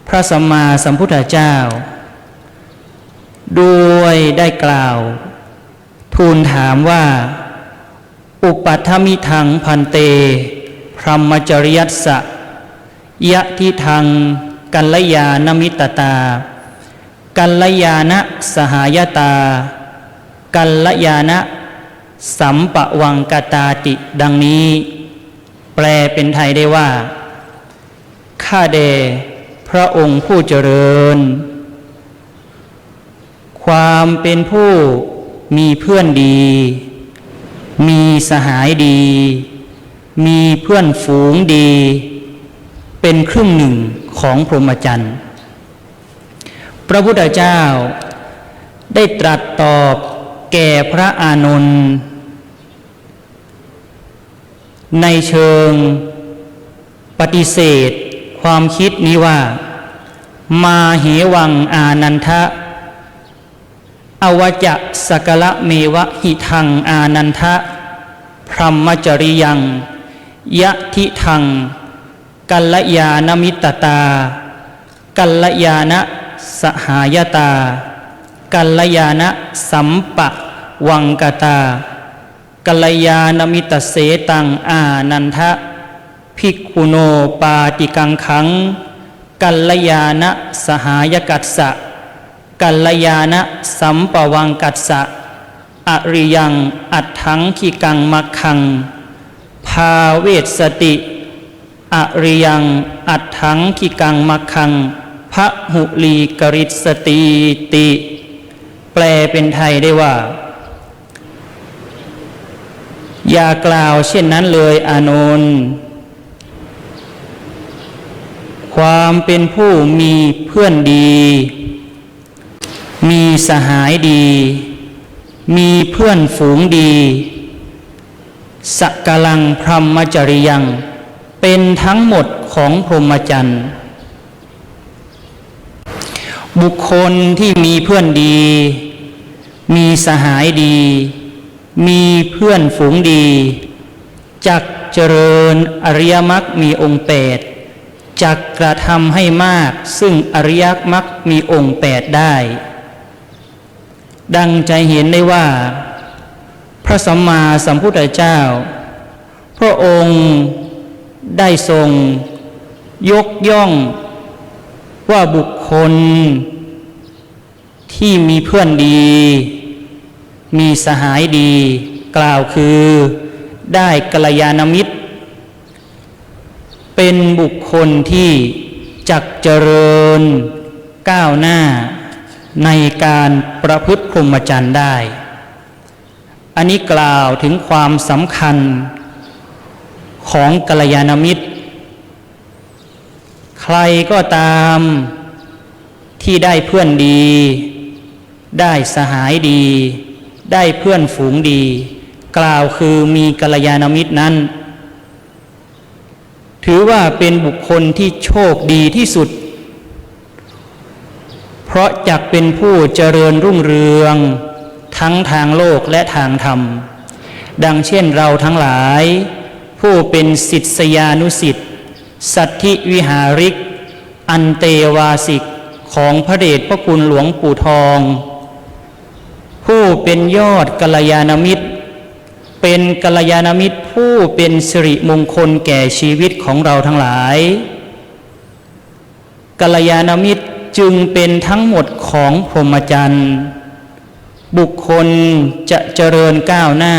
พระสัมมาสัมพุทธเจ้าโดยได้กล่าวทูลถามว่าอุปัฏฐมิทังพันเตพรหมจริยัสสะยะทิทังกัลยาณมิตตากัลยาณสหายตากัลยาณสัมปวังกตาติดังนี้แปลเป็นไทยได้ว่าข้าแด่พระองค์ผู้เจริญความเป็นผู้มีเพื่อนดีมีสหายดีมีเพื่อนฝูงดีเป็นครึ่งหนึ่งของพรหมจรรย์พระพุทธเจ้าได้ตรัสตอบแก่พระอานนท์ในเชิงปฏิเสธความคิดนี้ว่ามาเหวังอานันทะอวจะสกละเมวะหิทังอานันทะพรหมจริยังยะทิทังกัลยาณมิตตากัลยาณสหายตากัลยาณสัมปะวังกตากัลยาณมิตเสตังอานันทะภิกขุโนปาติกังขังกัลยาณสหายกัสสะกัลยาณสัมปวังกัสสะอริยังอัตถังขิกังมัคคังภาเวสสติอริยังอัตถังขิกังมัคคังพระหุลีกริสติติแปลเป็นไทยได้ว่าอย่ากล่าวเช่นนั้นเลยอานนท์ความเป็นผู้มีเพื่อนดีมีสหายดีมีเพื่อนฝูงดีสักกลังพรหมจริยังเป็นทั้งหมดของพรหมจรรย์บุคคลที่มีเพื่อนดีมีสหายดีมีเพื่อนฝูงดีจักเจริญอริยมรรคมีองค์8จักกระทำให้มากซึ่งอริยมรรคมีองค์8ได้ดังใจเห็นได้ว่าพระสัมมาสัมพุทธเจ้าพระองค์ได้ทรงยกย่องว่าบุคคลที่มีเพื่อนดีมีสหายดีกล่าวคือได้กัลยาณมิตรเป็นบุคคลที่จักเจริญก้าวหน้าในการประพฤติพรหมจรรย์ได้อันนี้กล่าวถึงความสำคัญของกัลยาณมิตรใครก็ตามที่ได้เพื่อนดีได้สหายดีได้เพื่อนฝูงดีกล่าวคือมีกัลยาณมิตรนั้นถือว่าเป็นบุคคลที่โชคดีที่สุดเพราะจักเป็นผู้เจริญรุ่งเรืองทั้งทางโลกและทางธรรมดังเช่นเราทั้งหลายผู้เป็นศิษยานุศิษย์สัทธิวิหาริกอันเตวาสิกของพระเดชพระคุณหลวงปู่ทองผู้เป็นยอดกัลยาณมิตรเป็นกัลยาณมิตรผู้เป็นสิริมงคลแก่ชีวิตของเราทั้งหลายกัลยาณมิตรจึงเป็นทั้งหมดของพรหมจรรย์บุคคลจะเจริญก้าวหน้า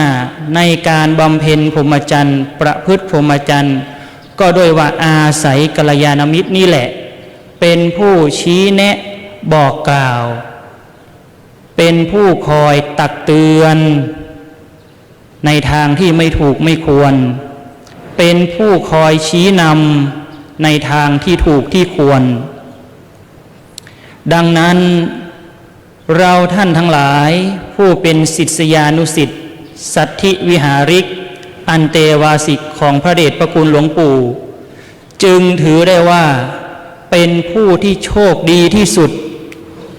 ในการบำเพ็ญพรหมจรรย์ประพฤติพรหมจรรย์ก็ด้วยว่าอาศัยกัลยาณมิตรนี่แหละเป็นผู้ชี้แนะบอกกล่าว เป็นผู้คอยตักเตือนในทางที่ไม่ถูกไม่ควรเป็นผู้คอยชี้นำในทางที่ถูกที่ควรดังนั้นเราท่านทั้งหลายผู้เป็นศิษยานุศิษย์สัทธิวิหาริกอันเตวาสิกของพระเดชพระคุณหลวงปู่จึงถือได้ว่าเป็นผู้ที่โชคดีที่สุด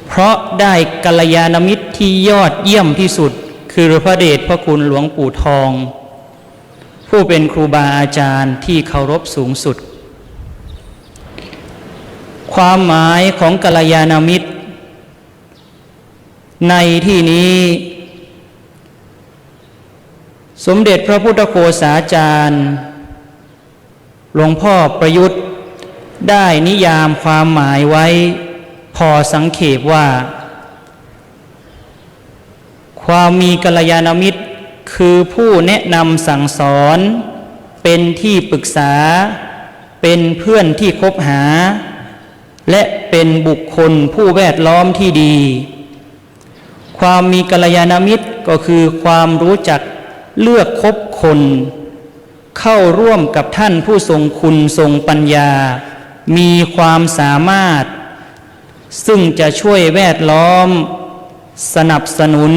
เพราะได้กัลยาณมิตรที่ยอดเยี่ยมที่สุดคือพระเดชพระคุณหลวงปู่ทองผู้เป็นครูบาอาจารย์ที่เคารพสูงสุดความหมายของกัลยาณมิตรในที่นี้สมเด็จพระพุทธโฆษาจารย์หลวงพ่อประยุทธ์ได้นิยามความหมายไว้พอสังเขปว่าความมีกัลยาณมิตรคือผู้แนะนำสั่งสอนเป็นที่ปรึกษาเป็นเพื่อนที่คบหาและเป็นบุคคลผู้แวดล้อมที่ดีความมีกัลยาณมิตรก็คือความรู้จักเลือกคบคนเข้าร่วมกับท่านผู้ทรงคุณทรงปัญญามีความสามารถซึ่งจะช่วยแวดล้อมสนับสนุน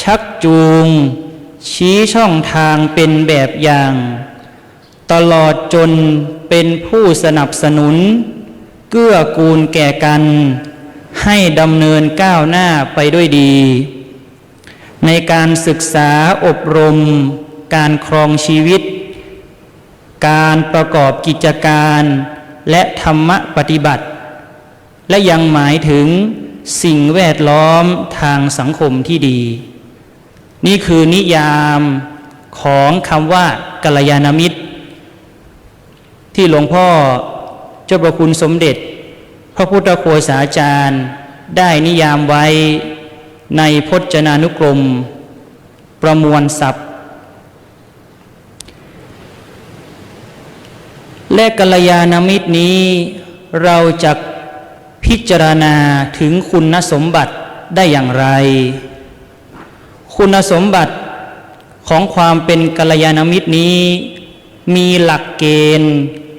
ชักจูงชี้ช่องทางเป็นแบบอย่างตลอดจนเป็นผู้สนับสนุนเกื้อกูลแก่กันให้ดำเนินก้าวหน้าไปด้วยดีในการศึกษาอบรมการครองชีวิตการประกอบกิจการและธรรมปฏิบัติและยังหมายถึงสิ่งแวดล้อมทางสังคมที่ดีนี่คือนิยามของคำว่ากัลยาณมิตรที่หลวงพ่อเจ้าประคุณสมเด็จพระพุทธโฆษาจารย์ได้นิยามไว้ในพจนานุกรมประมวลศัพท์และกัลยาณมิตรนี้เราจะพิจารณาถึงคุณสมบัติได้อย่างไรคุณสมบัติของความเป็นกัลยาณมิตรนี้มีหลักเกณฑ์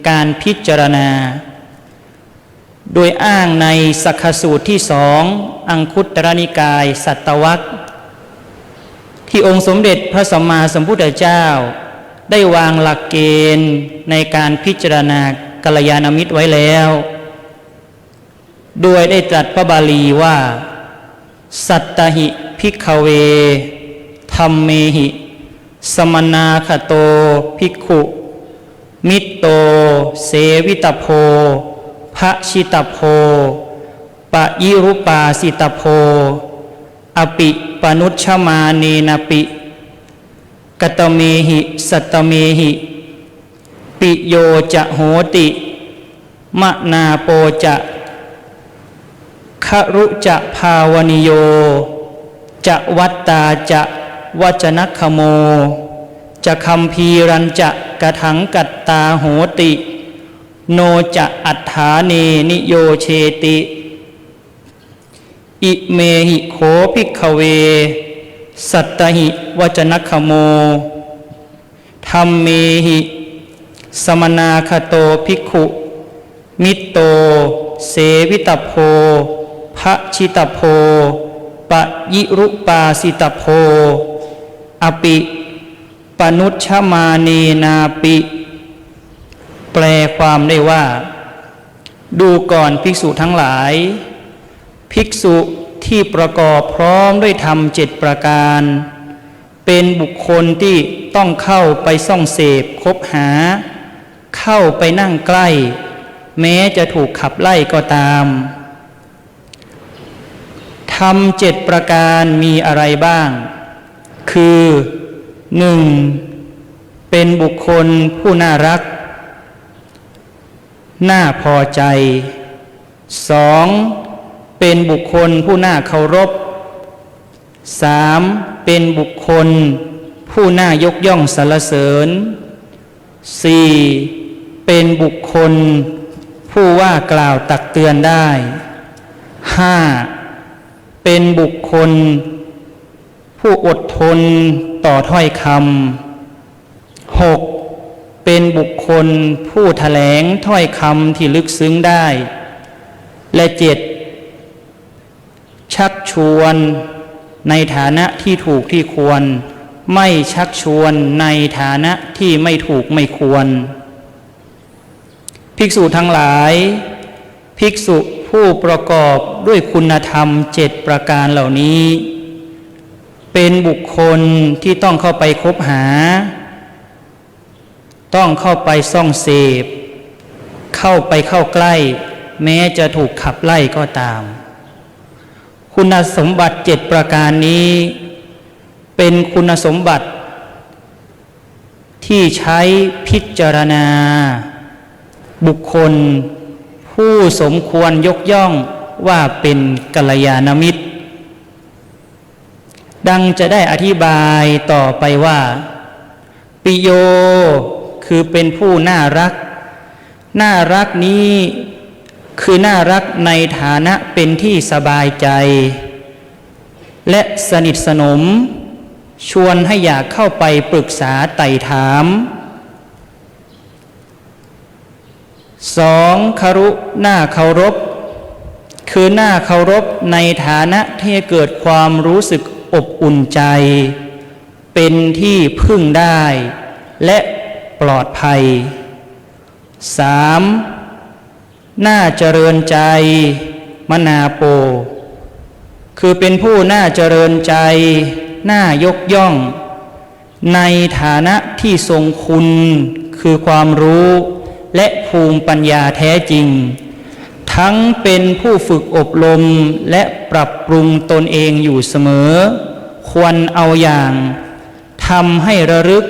การพิจารณาโดยอ้างในสักขสูตรที่2อังคุตรนิกายสัตตวรรคที่องค์สมเด็จพระสัมมาสัมพุทธเจ้าได้วางหลักเกณฑ์ในการพิจารณากัลยาณมิตรไว้แล้วโดยได้ตรัสพระบาลีว่าสัตตหิภิกขเวธัมเมหิสมนาคโตภิกขุมิตโตเสวิตโพภชิตโพปะยิรุปาสิตโพอปิปนุชมาเนนปิกตเมหิสัตเมหิปิโยจะโหติมะนาโปจะครุจะภาวนิโยจะวัตตาจะวจนัคขโมจะคัมภีรัญจะกะถังกัตตาโหติโนจะอัฏฐาเนนิโยเชติอิเมหิโขภิกขเวสัตตหิวจนัคขโมธัมเมหิสมนาคโตภิกขุมิตโตเสวิตโพภชิตโพปะยิรุปาสิตโพอปิปนุชมาเนนาปิแปลความได้ว่าดูก่อนภิกษุทั้งหลายภิกษุที่ประกอบพร้อมด้วยธรรม7ประการเป็นบุคคลที่ต้องเข้าไปส่องเสพคบหาเข้าไปนั่งใกล้แม้จะถูกขับไล่ก็ตามธรรม7ประการมีอะไรบ้างคือ 1. เป็นบุคคลผู้น่ารักน่าพอใจ 2. เป็นบุคคลผู้น่าเคารพ 3. เป็นบุคคลผู้น่ายกย่องสรรเสริญ 4. เป็นบุคคลผู้ว่ากล่าวตักเตือนได้ 5. เป็นบุคคลผู้อดทนต่อถ้อยคำ 6. เป็นบุคคลผู้แถลงถ้อยคำที่ลึกซึ้งได้ และ 7. ชักชวนในฐานะที่ถูกที่ควรไม่ชักชวนในฐานะที่ไม่ถูกไม่ควรภิกษุทั้งหลายภิกษุผู้ประกอบด้วยคุณธรรม7ประการเหล่านี้เป็นบุคคลที่ต้องเข้าไปคบหาต้องเข้าไปส่องเสพเข้าใกล้แม้จะถูกขับไล่ก็ตามคุณสมบัติ7ประการนี้เป็นคุณสมบัติที่ใช้พิจารณาบุคคลผู้สมควรยกย่องว่าเป็นกัลยาณมิตรดังจะได้อธิบายต่อไปว่าปิโยคือเป็นผู้น่ารักน่ารักนี้คือน่ารักในฐานะเป็นที่สบายใจและสนิทสนมชวนให้อยากเข้าไปปรึกษาไต่ถาม 2. คารุน่าเคารพคือน่าเคารพในฐานะที่เกิดความรู้สึกอบอุ่นใจเป็นที่พึ่งได้และปลอดภัย 3. น่าเจริญใจมนาโปคือเป็นผู้น่าเจริญใจน่ายกย่องในฐานะที่ทรงคุณคือความรู้และภูมิปัญญาแท้จริงทั้งเป็นผู้ฝึกอบรมและปรับปรุงตนเองอยู่เสมอควรเอาอย่างทำให้ระลึก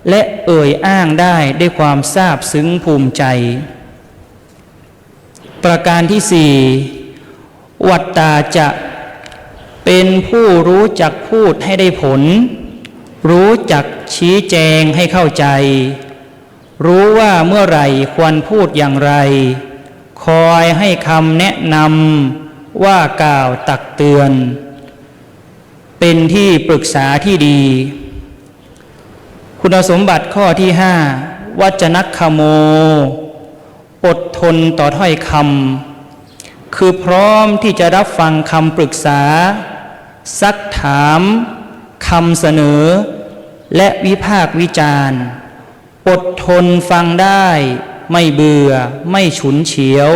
และเอ่ยอ้างได้ด้วยความซาบซึ้งภูมิใจประการที่ 4. วัตตาจะเป็นผู้รู้จักพูดให้ได้ผลรู้จักชี้แจงให้เข้าใจรู้ว่าเมื่อไหร่ควรพูดอย่างไรคอยให้คำแนะนำว่ากล่าวตักเตือนเป็นที่ปรึกษาที่ดีคุณสมบัติข้อที่ 5. วัจนัคคโมอดทนต่อถ้อยคำคือพร้อมที่จะรับฟังคำปรึกษาซักถามคำเสนอและวิพากษ์วิจารณ์อดทนฟังได้ไม่เบื่อไม่ฉุนเฉียว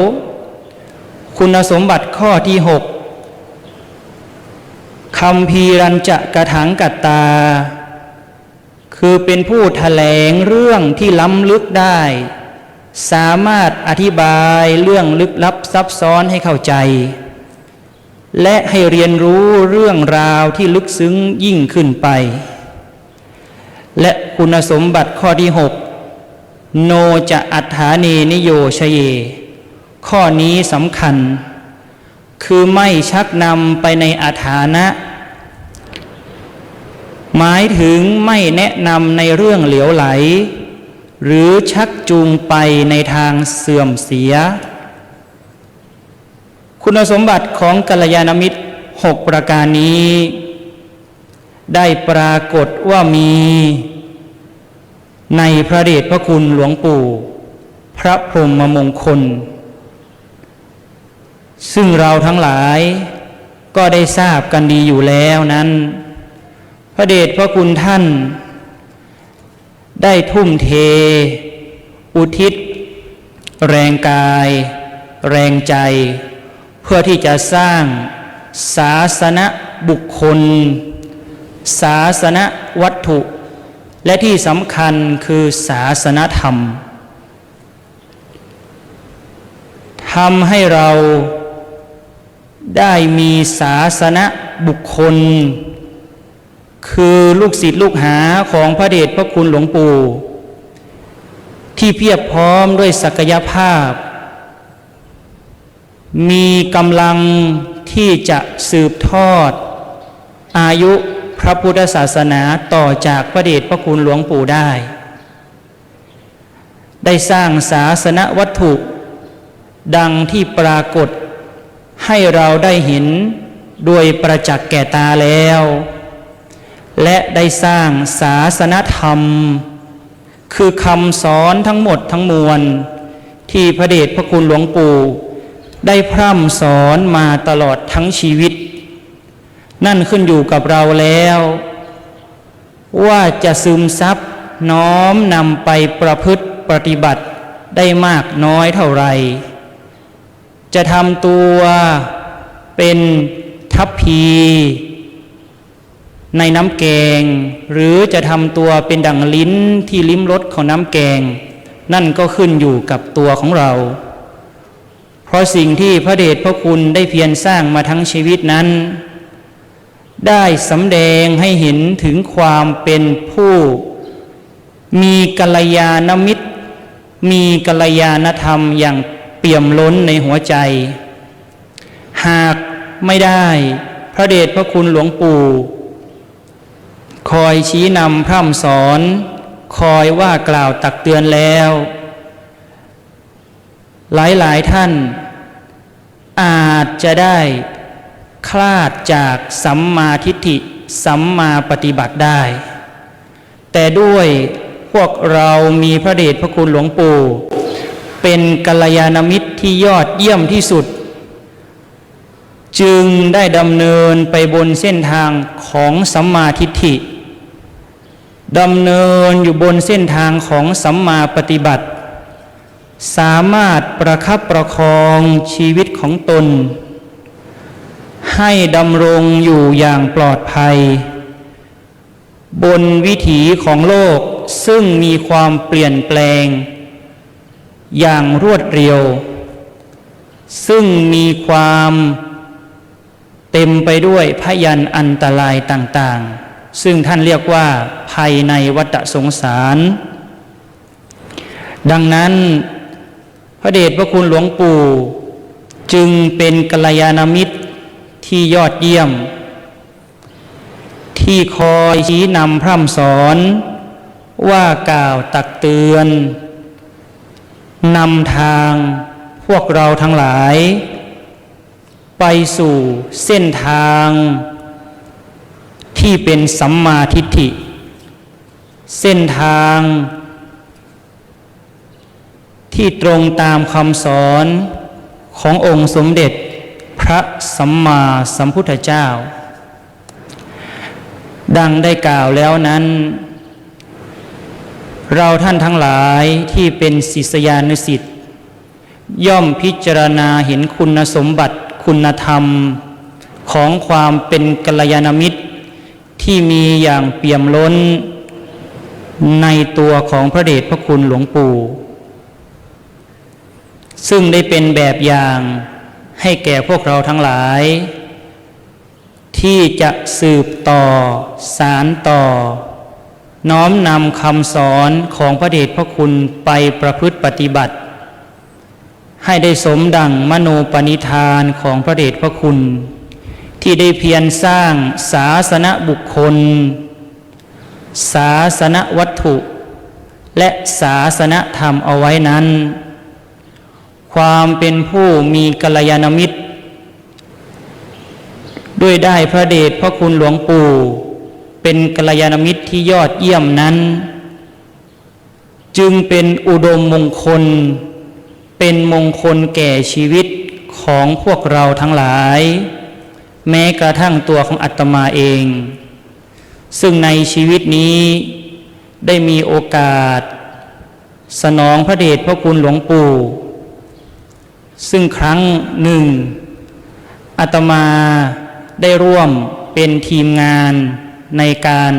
คุณสมบัติข้อที่ 6. คัมภีรัญจะกะถังกัตตาคือเป็นผู้แถลงเรื่องที่ล้ำลึกได้สามารถอธิบายเรื่องลึกลับซับซ้อนให้เข้าใจและให้เรียนรู้เรื่องราวที่ลึกซึ้งยิ่งขึ้นไปและคุณสมบัติข้อที่ 6. โนจะอัฏฐาเนนิโยชเยข้อนี้สำคัญคือไม่ชักนำไปในอาถานะหมายถึงไม่แนะนำในเรื่องเหลวไหลหรือชักจูงไปในทางเสื่อมเสียคุณสมบัติของกัลยาณมิตร6ประการนี้ได้ปรากฏว่ามีในพระเดชพระคุณหลวงปู่พระพรหมมงคลซึ่งเราทั้งหลายก็ได้ทราบกันดีอยู่แล้วนั้นพระเดชพระคุณท่านได้ทุ่มเทอุทิศแรงกายแรงใจเพื่อที่จะสร้างศาสนบุคคลศาสนวัตถุและที่สำคัญคือศาสนธรรมทำให้เราได้มีศาสนบุคคลคือลูกศิษย์ลูกหาของพระเดชพระคุณหลวงปู่ที่เพียบพร้อมด้วยศักยภาพมีกำลังที่จะสืบทอดอายุพระพุทธศาสนาต่อจากพระเดชพระคุณหลวงปู่ได้สร้างศาสนวัตถุดังที่ปรากฏให้เราได้เห็น โดยประจักษ์แก่ตาแล้ว และได้สร้างศาสนธรรมคือคำสอนทั้งหมดทั้งมวลที่พระเดชพระคุณหลวงปู่ได้พร่ำสอนมาตลอดทั้งชีวิตนั่นขึ้นอยู่กับเราแล้วว่าจะซึมซับน้อมนำไปประพฤติปฏิบัติได้มากน้อยเท่าไรจะทำตัวเป็นทัพพีในน้ำแกงหรือจะทำตัวเป็นดั่งลิ้นที่ลิ้มรสของน้ำแกงนั่นก็ขึ้นอยู่กับตัวของเราเพราะสิ่งที่พระเดชพระคุณได้เพียรสร้างมาทั้งชีวิตนั้นได้สำแดงให้เห็นถึงความเป็นผู้มีกัลยาณมิตรมีกัลยาณธรรมอย่างเปี่ยมล้นในหัวใจหากไม่ได้พระเดชพระคุณหลวงปู่คอยชี้นำพร่ำสอนคอยว่ากล่าวตักเตือนแล้วหลายท่านอาจจะได้คลาดจากสัมมาทิฏฐิสัมมาปฏิบัติได้แต่ด้วยพวกเรามีพระเดชพระคุณหลวงปู่เป็นกัลยาณมิตรที่ยอดเยี่ยมที่สุดจึงได้ดำเนินไปบนเส้นทางของสัมมาทิฏฐิดำเนินอยู่บนเส้นทางของสัมมาปฏิบัติสามารถประคับประคองชีวิตของตนให้ดำรงอยู่อย่างปลอดภัยบนวิถีของโลกซึ่งมีความเปลี่ยนแปลงอย่างรวดเร็วซึ่งมีความเต็มไปด้วยพยันอันตรายต่างๆซึ่งท่านเรียกว่าภัยในวัฏสงสารดังนั้นพระเดชพระคุณหลวงปู่จึงเป็นกัลยาณมิตรที่ยอดเยี่ยมที่คอยชี้นำพร่ำสอนว่ากล่าวตักเตือนนำทางพวกเราทั้งหลายไปสู่เส้นทางที่เป็นสัมมาทิฏฐิเส้นทางที่ตรงตามคำสอนขององค์สมเด็จพระสัมมาสัมพุทธเจ้าดังได้กล่าวแล้วนั้นเราท่านทั้งหลายที่เป็นศิษยานุศิษย์ย่อมพิจารณาเห็นคุณสมบัติคุณธรรมของความเป็นกัลยาณมิตรที่มีอย่างเปี่ยมล้นในตัวของพระเดชพระคุณหลวงปู่ซึ่งได้เป็นแบบอย่างให้แก่พวกเราทั้งหลายที่จะสืบต่อสานต่อน้อมนำคำสอนของพระเดชพระคุณไปประพฤติปฏิบัติให้ได้สมดั่งมโนปณิธานของพระเดชพระคุณที่ได้เพียรสร้างศาสนบุคคลศาสนวัตถุและศาสนธรรมเอาไว้นั้นความเป็นผู้มีกัลยาณมิตรด้วยได้พระเดชพระคุณหลวงปู่เป็นกัลยาณมิตรที่ยอดเยี่ยมนั้นจึงเป็นอุดมมงคลเป็นมงคลแก่ชีวิตของพวกเราทั้งหลายแม้กระทั่งตัวของอาตมาเองซึ่งในชีวิตนี้ได้มีโอกาสสนองพระเดชพระคุณหลวงปู่ซึ่งครั้งหนึ่งอาตมาได้ร่วมเป็นทีมงานในการ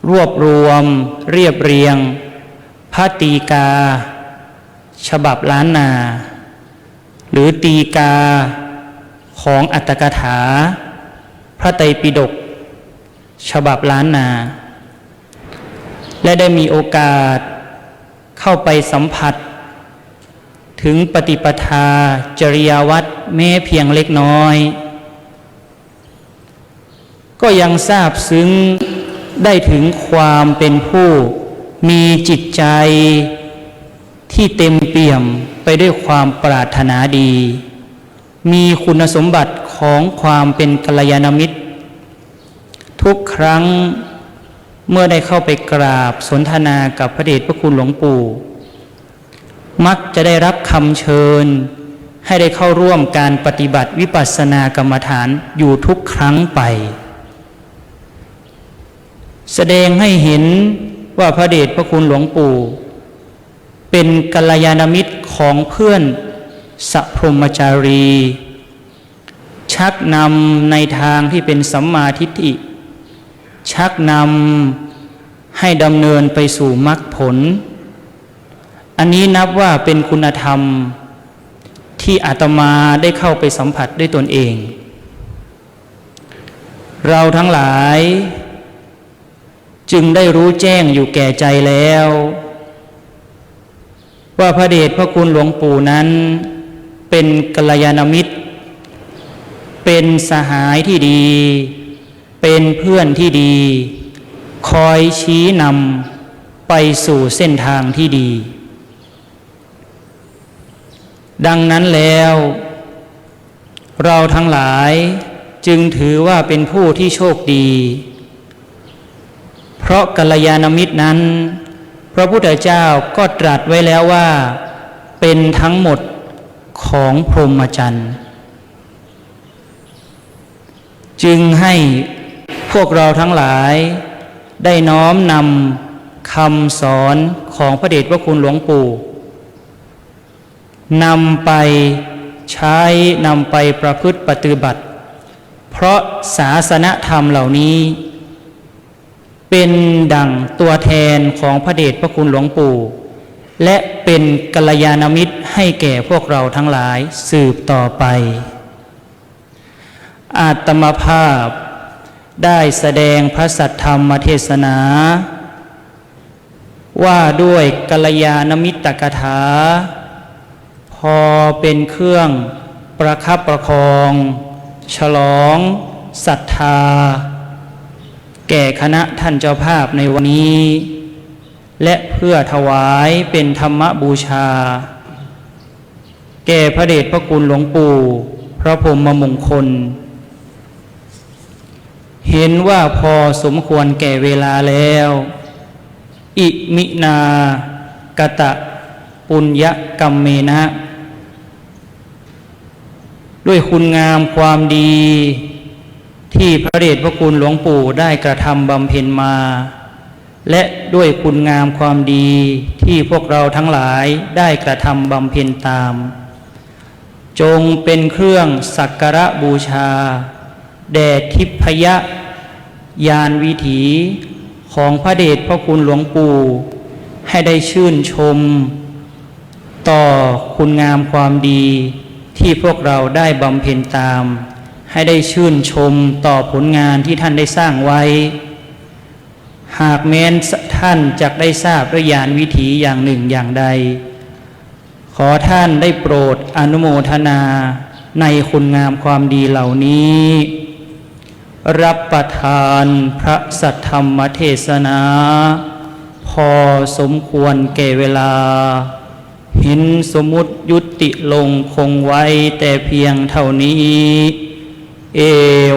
รวบรวมเรียบเรียงพระตีกาฉบับล้านนาหรือตีกาของอัตถกถาพระไตรปิฎกฉบับล้านนาและได้มีโอกาสเข้าไปสัมผัสถึงปฏิปทาจริยวัตรแม้เพียงเล็กน้อยก็ยังทราบซึ้งได้ถึงความเป็นผู้มีจิตใจที่เต็มเปี่ยมไปด้วยความปรารถนาดีมีคุณสมบัติข ของความเป็นกัลยาณมิตรทุกครั้งเมื่อได้เข้าไปกราบสนทนากับพระเดชพระคุณหลวงปู่มักจะได้รับคำเชิญให้ได้เข้าร่วมการปฏิบัติวิปัสสนากรรมฐานอยู่ทุกครั้งไปแสดงให้เห็นว่าพระเดชพระคุณหลวงปู่เป็นกัลยาณมิตรของเพื่อนสัพพรหมจารีชักนำในทางที่เป็นสัมมาทิฏฐิชักนำให้ดำเนินไปสู่มรรคผลอันนี้นับว่าเป็นคุณธรรมที่อาตมาได้เข้าไปสัมผัสด้วยตนเองเราทั้งหลายจึงได้รู้แจ้งอยู่แก่ใจแล้วว่าพระเดชพระคุณหลวงปู่นั้นเป็นกัลยาณมิตรเป็นสหายที่ดีเป็นเพื่อนที่ดีคอยชี้นำไปสู่เส้นทางที่ดีดังนั้นแล้วเราทั้งหลายจึงถือว่าเป็นผู้ที่โชคดีเพราะกัลยาณมิตรนั้นพระพุทธเจ้าก็ตรัสไว้แล้วว่าเป็นทั้งหมดของพรหมจรรย์จึงให้พวกเราทั้งหลายได้น้อมนำคำสอนของพระเดชพระคุณหลวงปู่นำไปใช้นำไปประพฤติปฏิบัติเพราะศาสนธรรมเหล่านี้เป็นดั่งตัวแทนของพระเดชพระคุณหลวงปู่และเป็นกัลยาณมิตรให้แก่พวกเราทั้งหลายสืบต่อไปอาตมาภาพได้แสดงพระสัทธรรมเทศนาว่าด้วยกัลยาณมิตรกถาพอเป็นเครื่องประคับประคองฉลองศรัทธาแก่คณะท่านเจ้าภาพในวันนี้และเพื่อถวายเป็นธรรมบูชาแก่พระเดชพระคุณหลวงปู่พระพรหมมงคลเห็นว่าพอสมควรแก่เวลาแล้วอิมินากตะปุญญกัมเมนะด้วยคุณงามความดีที่พระเดชพระคุณหลวงปู่ได้กระทำบำเพ็ญมาและด้วยคุณงามความดีที่พวกเราทั้งหลายได้กระทำบำเพ็ญตามจงเป็นเครื่องสักการะบูชาแด่ทิพยญาณวิถีของพระเดชพระคุณหลวงปู่ให้ได้ชื่นชมต่อคุณงามความดีที่พวกเราได้บำเพ็ญตามให้ได้ชื่นชมต่อผลงานที่ท่านได้สร้างไว้หากแม้นท่านจักได้ทราบด้วยญาณวิถีอย่างหนึ่งอย่างใดขอท่านได้โปรดอนุโมทนาในคุณงามความดีเหล่านี้รับประทานพระสัทธรรมเทศนาพอสมควรแก่เวลาเห็นสมมุติยุติลงคงไว้แต่เพียงเท่านี้เอ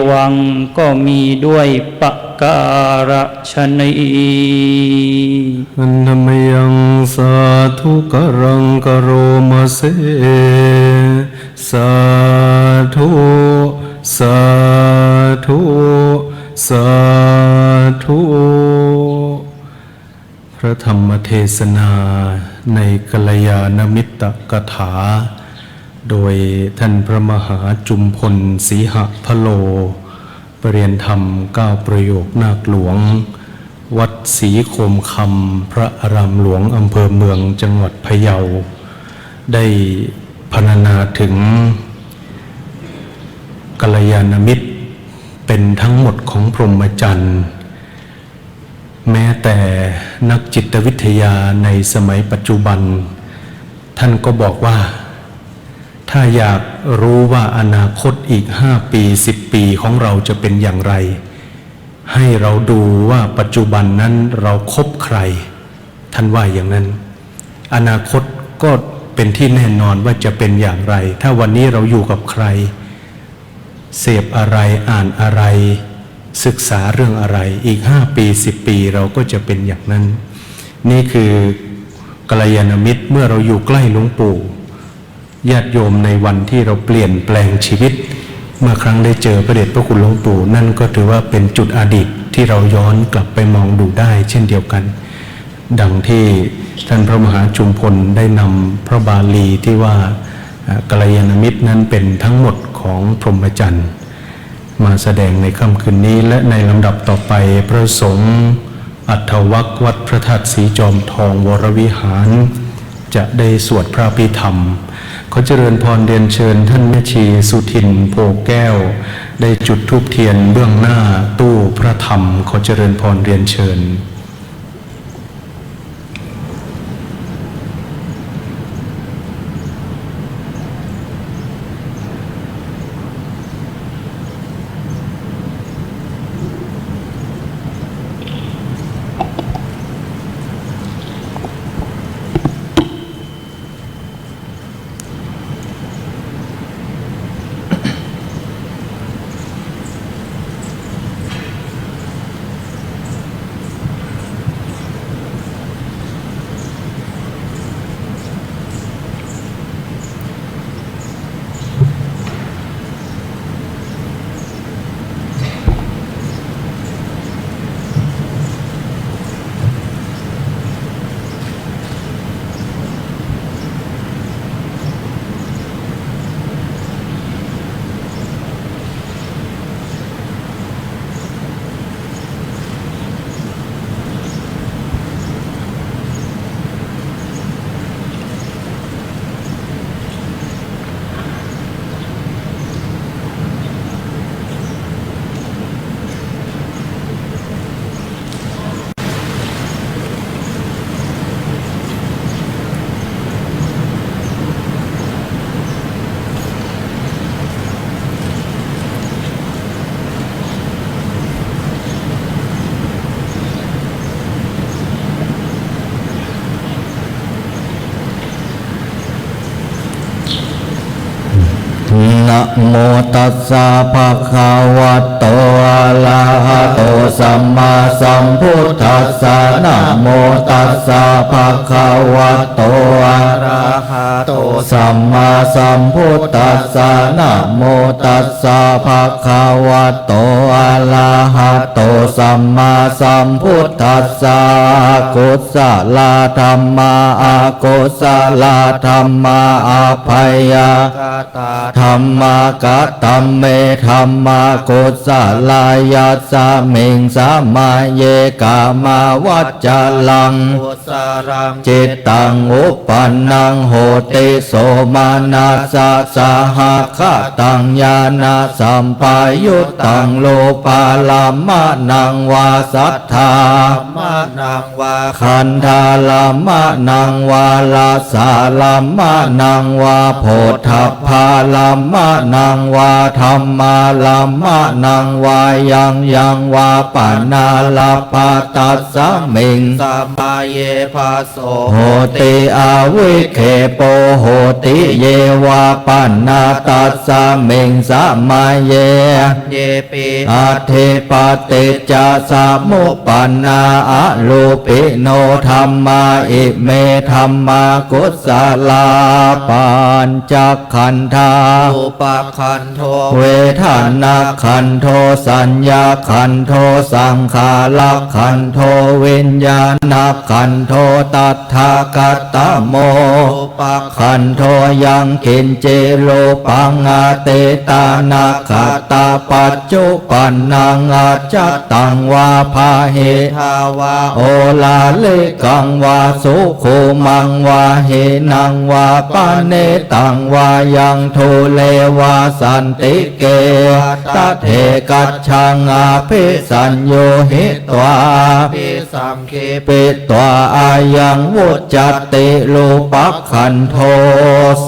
วังก็มีด้วยปการฉนัย
อันธรรมยังสาธุกรังกโรมาเสสาธุสาธุสาธุพระธรรมเทศนาในกัลยาณมิตรกถาโดยท่านพระมหาจุมพลศรีหพโลปรริยนธรรม9ประโยคนาคหลวงวัดศรีโคมคำพระอารามหลวงอำเภอเมืองจังหวัดพะเยาได้พรรณนาถึงกัลยาณมิตรเป็นทั้งหมดของพรหมจรรย์แม้แต่นักจิตวิทยาในสมัยปัจจุบันท่านก็บอกว่าถ้าอยากรู้ว่าอนาคตอีก5 ปี 10 ปีของเราจะเป็นอย่างไรให้เราดูว่าปัจจุบันนั้นเราคบใครท่านว่าอย่างนั้นอนาคตก็เป็นที่แน่นอนว่าจะเป็นอย่างไรถ้าวันนี้เราอยู่กับใคร เสพอะไรอ่านอะไรศึกษาเรื่องอะไรอีก5 ปี10 ปีเราก็จะเป็นอย่างนั้นนี่คือกัลยาณมิตรเมื่อเราอยู่ใกล้หลวงปู่ญาติโยมในวันที่เราเปลี่ยนแปลงชีวิตเมื่อครั้งได้เจอพระเดชพระคุณหลวงปู่นั่นก็ถือว่าเป็นจุดอดีตที่เราย้อนกลับไปมองดูได้เช่นเดียวกันดังที่ท่านพระมหาจุมพลได้นำพระบาลีที่ว่ากัลยาณมิตรนั้นเป็นทั้งหมดของพรหมจรรย์มาแสดงในค่ำคืนนี้และในลำดับต่อไปพระสงฆ์อัฏฐวรรควัดพระธาตุสีจอมทองวรวิหารจะได้สวดพระพิธรรมขอเจริญพรเรียนเชิญท่านแม่ชีสุทินโพแก้วได้จุดธูปเทียนเบื้องหน้าตู้พระธรรมขอเจริญพรเรียนเชิญ
นะโมตัสสะภะคะวะโตอะระหะโตสัมมาสัมพุทธัสสะนะโมตัสสะภะคะวะโตอะระหะโตสัมมาสัมพุทธัสสะนะโมตัสสะภะคะวะโตอะระหะโตสัมมาสัมพุทธัสสะกุศลธัมมาอากุศลธัมมาอาภัยยธัมมากตัมเมธัมมากุศลายัสสะมิงสมาเยกามาวัจจลังจิตตังอุปปันนังโหติโสมานัสสะสหคตังญาณสัมปายุตตังโลปาลามะนังวาสัทธามะนังวาคันธาลามะนังวาลาสาลามะนังวาโพธัพพาลามะนังวาธัมมาลามะนังวายังวาปานาลาปาตัสสะมิงสัมมาเยภาโสโหติอาวิเคโปโหติเยวาปันนาตัสสะมิงสัมมาเยปิอัตถิปติจจสมุปปันนาอะลูปิโนธัมมาอิเมธัมมากุศลาปัญจขันธาอุปขันโทเวทนาขันโทสัญญาขันโทสังขารขันโทวิญญาณขันโทตัทธากตโมปขันโทยังกินเจโลปังอาเตตานาคตาปัจจุปันนังอาจัตตังวาภาเหทาวาโอลาเลกังวาสุขุมังวาเหนังวาปาเนตังวายังทุเลวาสันติเกตัเถกัจฉังอาภิสัญโยหิตวาภิสังเคปิตวาอายังวุจจติรูปักขันโท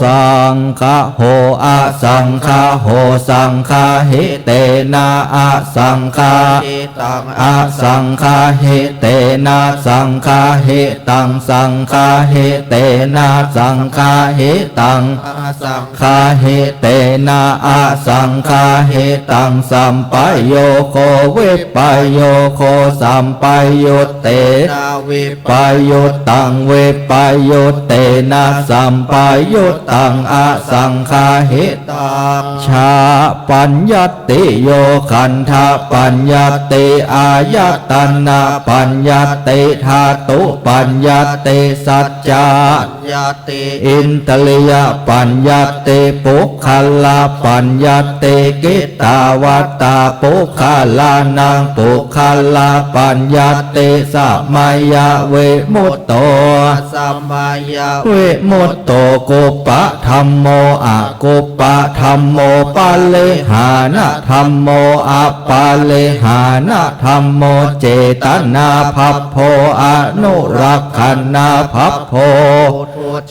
สังฆโหอะสังฆโหสังฆหิเตนะอะสังฆหิต
ตังอาสังคาหิเตนะสังคาหิตังสังคาหิเตนะสังคาหิตังอาสังคาหิเตนะอาสังคาหิตังสัมปโยโควิปโยโคสัมปยุตเตนะวิปยุตตังวิปยุตเตนะสัมปยุตตังอาสังคาหิตังชาปัญญติโยขันธปัญญติอายตนะปัญญติธาตุปัญญติสัจจะอินตริยปัญญติปุคคลาปัญญติกิตาวัตตาปุคคลานังปุคคลาปัญญติสัมมายะเวมุตโตสัมมายะเวมุตโตกุปะธัมโมอะกุปะธัมโมปะเลหานะธัมโมอะปะเลหานะธัมโมเจตนาภัพโพอนุรักขันนาภัพโพ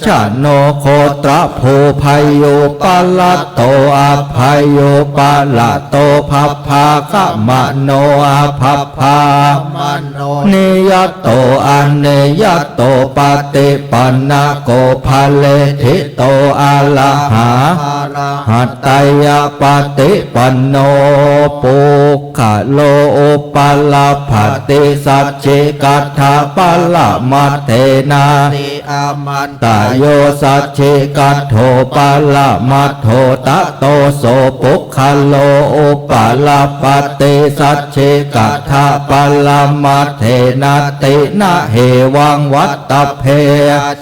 ชะโนโคตรภูภัยโยปะละโตอะภัยโยปะละโตภัพพาคะมะโนอะภัพพามโนเนยโตอะเนยโตปฏิปันนะโกภะเลทิโตอะระหะหัตตยปฏิปันโนปุคขะโลอุปะลาภติสัจจิกัตถะปะละมัตเถนาติอามันตโยสัจจิกัตโถปะละมัตโถตะโตโสปุคขะโลอุปะลาภติสัจจิกัตถะปะละมัตเถนาตินะเหวังวัตตเพ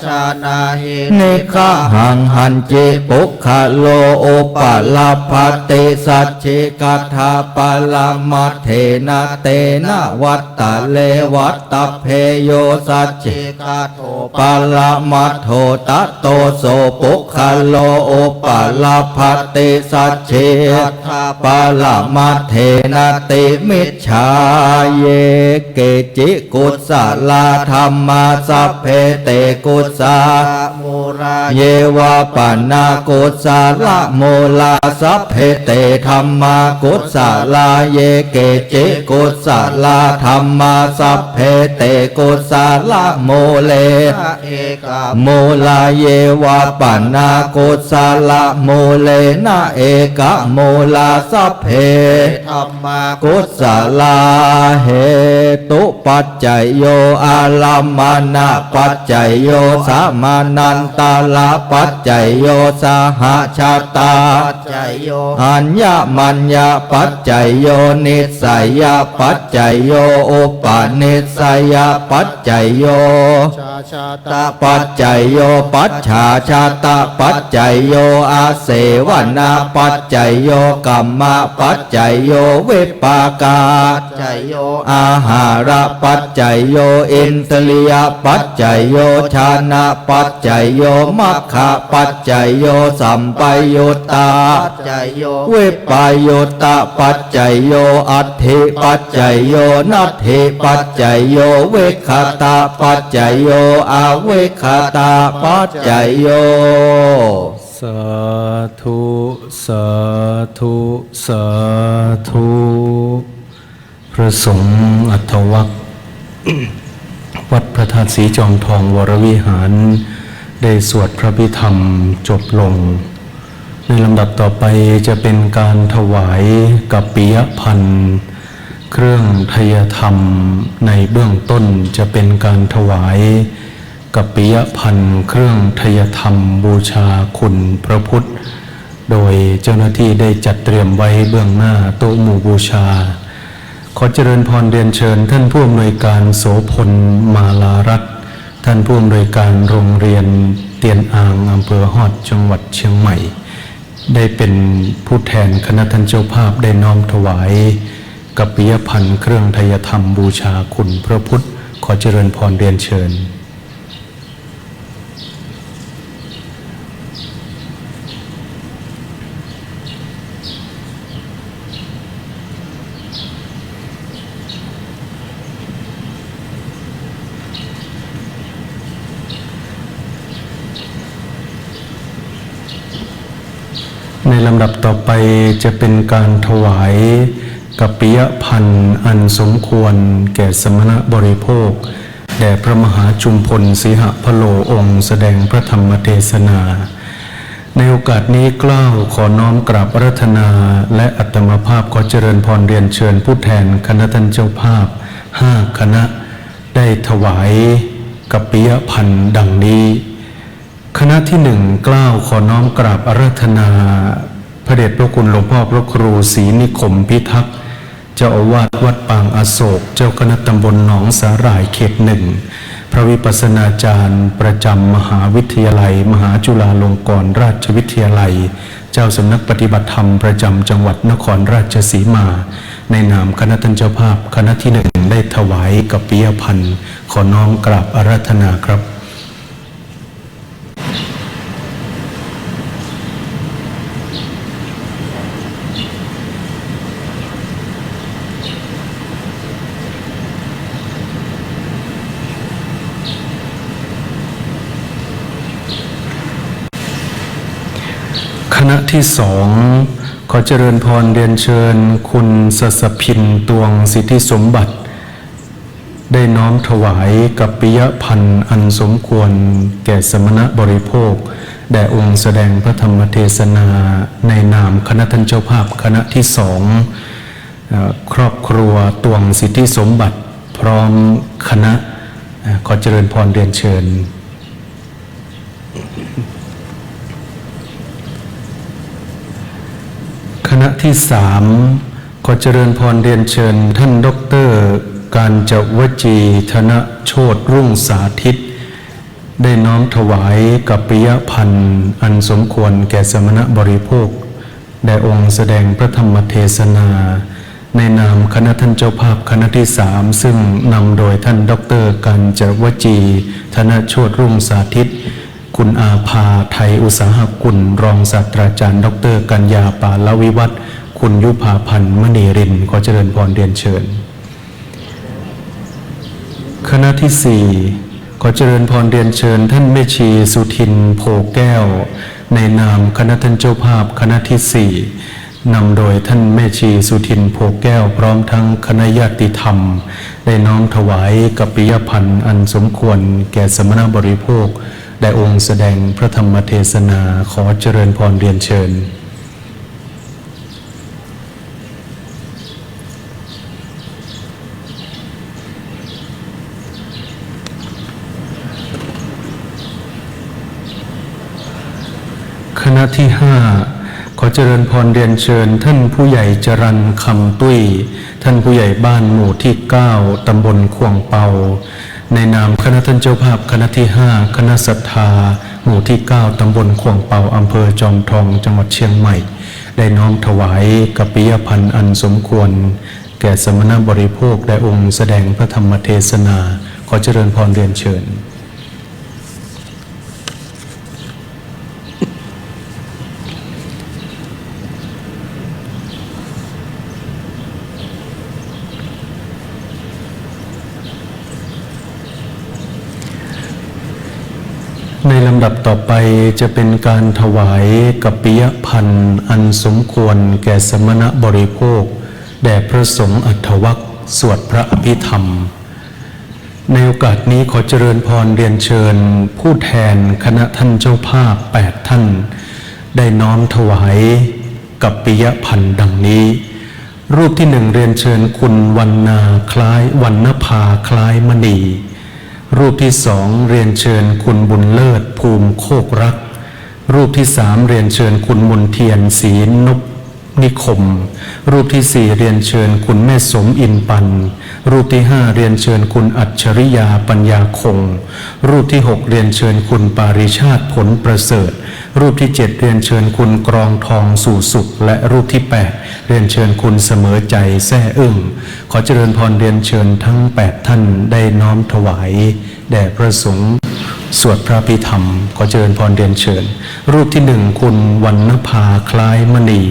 ชานาหินิฆะหังหันจิปุคขะโลอุปะลาภติสัจจิกัตถะปะละมัตเถนะเตนะวัตตะเลวัตตเพโยสัจจิกัตโถปะละมัตโถตะโตโสปุคขะโลอุปะลาภติสัจจิกัตถะปะละมัตเถนะติมิจฉาเยเกจิกุสลาธัมมาสัพเพเตกุสามูราเยวะปันนากุสลาโมลาสัพเพเตธัมมากุสลาเยเกจิกุสลาธัมมาสัพเพเตกุสลาโมเลโมลาเยวะปันนากุสลาโมเลนะเอกะโมลาสัพเพธัมมากุสลาเหตุปัจจัยโยอาลัมมานะปัจจัยโยสามานันตาลาปัจจัยโยสหชาตาปัจจัยโยอัญญมัญญปัจจัยโยนิสัยยปัจจัยโยอุปาณิสัยปัจจัยโยชาตาปัจจัยโยปัจฉาชาตาปัจจัยโยอาเสวนาปัจจัยโยกัมมะปัจจัยโยวิปากาปัจจัยโยอาหารปัจจัยโยอินทรียปัจจัยโยชานะปัจจัยโยมัคคะปัจจัยโยสัมปยุตตาปัจจัยโยวิปยุตตาปัจจัยโยอัตถิปัจจัยโยนัตถิปัจจัยโยเวคตาปัจจัยโยอเวคตาปัจจัยโย
สาธุสาธุสาธุพระสงฆ์อัฏฐวรรค วัดพระธาตุศรีจอมทองวรวิหารได้สวดพระพิธรรมจบลงในลำดับต่อไปจะเป็นการถวายกัปปิยพันธ์เครื่องไทยธรรมในเบื้องต้นจะเป็นการถวายกัปปิยพันธ์เครื่องไทยธรรมบูชาคุณพระพุทธโดยเจ้าหน้าที่ได้จัดเตรียมไว้เบื้องหน้าโต๊ะหมู่บูชาขอเจริญพรเรียนเชิญท่านผู้อำนวยการโสพลมาลารัตน์ท่านผู้อำนวยการโรงเรียนเตียนอ่างอำเภอฮอดจังหวัดเชียงใหม่ได้เป็นผู้แทนคณะท่านเจ้าภาพได้น้อมถวายกัปปิยพันธ์เครื่องไทยธรรมบูชาคุณพระพุทธขอเจริญพรเรียนเชิญ ในลำดับต่อไปจะเป็นการถวาย กัปปิยพันธ์อันสมควรแก่สมณบริโภคแด่พระมหาจุมพลสีหพโลองค์แสดงพระธรรมเทศนาในโอกาสนี้เกล้าขอน้อมกราบอาราธนาและอัตมภาพขอเจริญพรเรียนเชิญผู้แทนคณะท่านเจ้าภาพ5 คณะได้ถวายกัปปิยพันธ์ดังนี้คณะที่1เกล้าขอน้อมกราบอาราธนาพระเดชพระคุณหลวงพ่อพระครูศรีนิคมพิทักษ์เจ้าอาวาสวัดปางอโศกเจ้าคณะตำบลหนองสาหร่ายเขต 1พระวิปัสสนาจารย์ประจำมหาวิทยาลัยมหาจุฬาลงกรณราชวิทยาลัยเจ้าสำนักปฏิบัติธรรมประจำจังหวัดนครราชสีมาในนามคณะท่านเจ้าภาพคณะที่1ได้ถวายกัปปิยพันธ์ขอน้อมกราบอาราธนาครับคณะที่2ขอเจริญพรเรียนเชิญคุณสสพินตวงสิทธิสมบัติได้น้อมถวายกัปปิยพันธ์อันสมควรแก่สมณบริโภคแด่องค์แสดงพระธรรมเทศนาในนามคณะท่านเจ้าภาพคณะที่2ครอบครัวตวงสิทธิสมบัติพร้อมคณะขอเจริญพรเรียนเชิญคณะที่3ขอเจริญพรเรียนเชิญท่านดร.การจวจีธนโชติรุ่งสาธิตได้น้อมถวายกัปปิยพันธ์อันสมควรแก่สมณบริโภคแด่องค์แสดงพระธรรมเทศนาในนามคณะท่านเจ้าภาพคณะที่3ซึ่งนำโดยท่านดร.การจวจีธนโชติรุ่งสาธิตคุณอาภาไทยอุตสาหกุลรองศาสตราจารย์ดร.กัญญาปาลวิวัฒน์คุณยุภาพันธ์มณีรินขอเจริญพรเรียนเชิญคณะที่4ขอเจริญพรเรียนเชิญท่านแม่ชีสุทินโพแก้วในนามคณะท่านเจ้าภาพคณะที่4นำโดยท่านแม่ชีสุทินโพแก้วพร้อมทั้งคณะญาติธรรมได้น้อมถวายกัปปิยพันธ์อันสมควรแก่สมณบริโภคได้องค์แสดงพระธรรมเทศนาขอเจริญพรเรียนเชิญคณะที่5ขอเจริญพรเรียนเชิญท่านผู้ใหญ่จรัญคำตุ้ยท่านผู้ใหญ่บ้านหมู่ที่9ตำบลขวงเปาในนามคณะท่านเจ้าภาพคณะที่5คณะศรัทธาหมู่ที่9ตำบลขวงเปาอำเภอจอมทองจังหวัดเชียงใหม่ได้น้อมถวายกัปปิยพันธ์อันสมควรแก่สมณบริโภคได้องค์แสดงพระธรรมเทศนาขอเจริญพรเรียนเชิญในลำดับต่อไปจะเป็นการถวายกัปปิยพันธ์อันสมควรแก่สมณบริโภคแด่พระสงฆ์อัฏฐวรรคสวดพระอภิธรรมในโอกาสนี้ขอเจริญพรเรียนเชิญผู้แทนคณะท่านเจ้าภาพ8ท่านได้น้อมถวายกัปปิยพันธ์ดังนี้รูปที่1เรียนเชิญคุณวรรณาคล้ายวรรณภาคล้ายมณีรูปที่2เรียนเชิญคุณบุญเลิศภูมิโคกรักรูปที่3เรียนเชิญคุณมนเทียนศรีนพนิคมรูปที่4เรียนเชิญคุณแม่สมอินปันรูปที่5เรียนเชิญคุณอัจฉริยาปัญญาคงรูปที่6เรียนเชิญคุณปาริชาติผลประเสริฐรูปที่7เรียนเชิญคุณกรองทองสู่สุขและรูปที่8เรียนเชิญคุณเสมอใจแซ่อึ้งขอเจริญพรเรียนเชิญทั้ง8ท่านได้น้อมถวายแด่พระสงฆ์สวดพระอภิธรรมขอเจริญพรเรียนเชิญรูปที่1คุณวรรณภาคล้ายมณี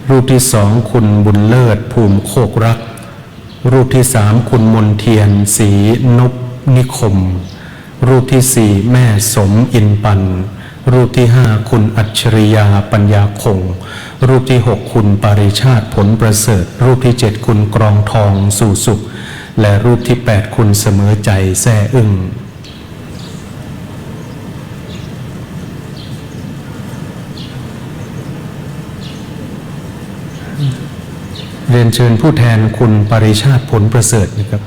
รูปที่2คุณบุญเลิศภูมิโคกรักรูปที่3คุณมนเทียนศรีนพนิคมรูปที่4แม่สมอินปัน รูปที่5คุณอัจฉริยาปัญญาคงรูปที่6คุณปาริชาติผลประเสริฐรูปที่7คุณกรองทองสู่สุขและรูปที่8คุณเสมอใจแซ่อึ้งเรียนเชิญผู้แทนคุณปาริชาติผลประเสริฐนะครับ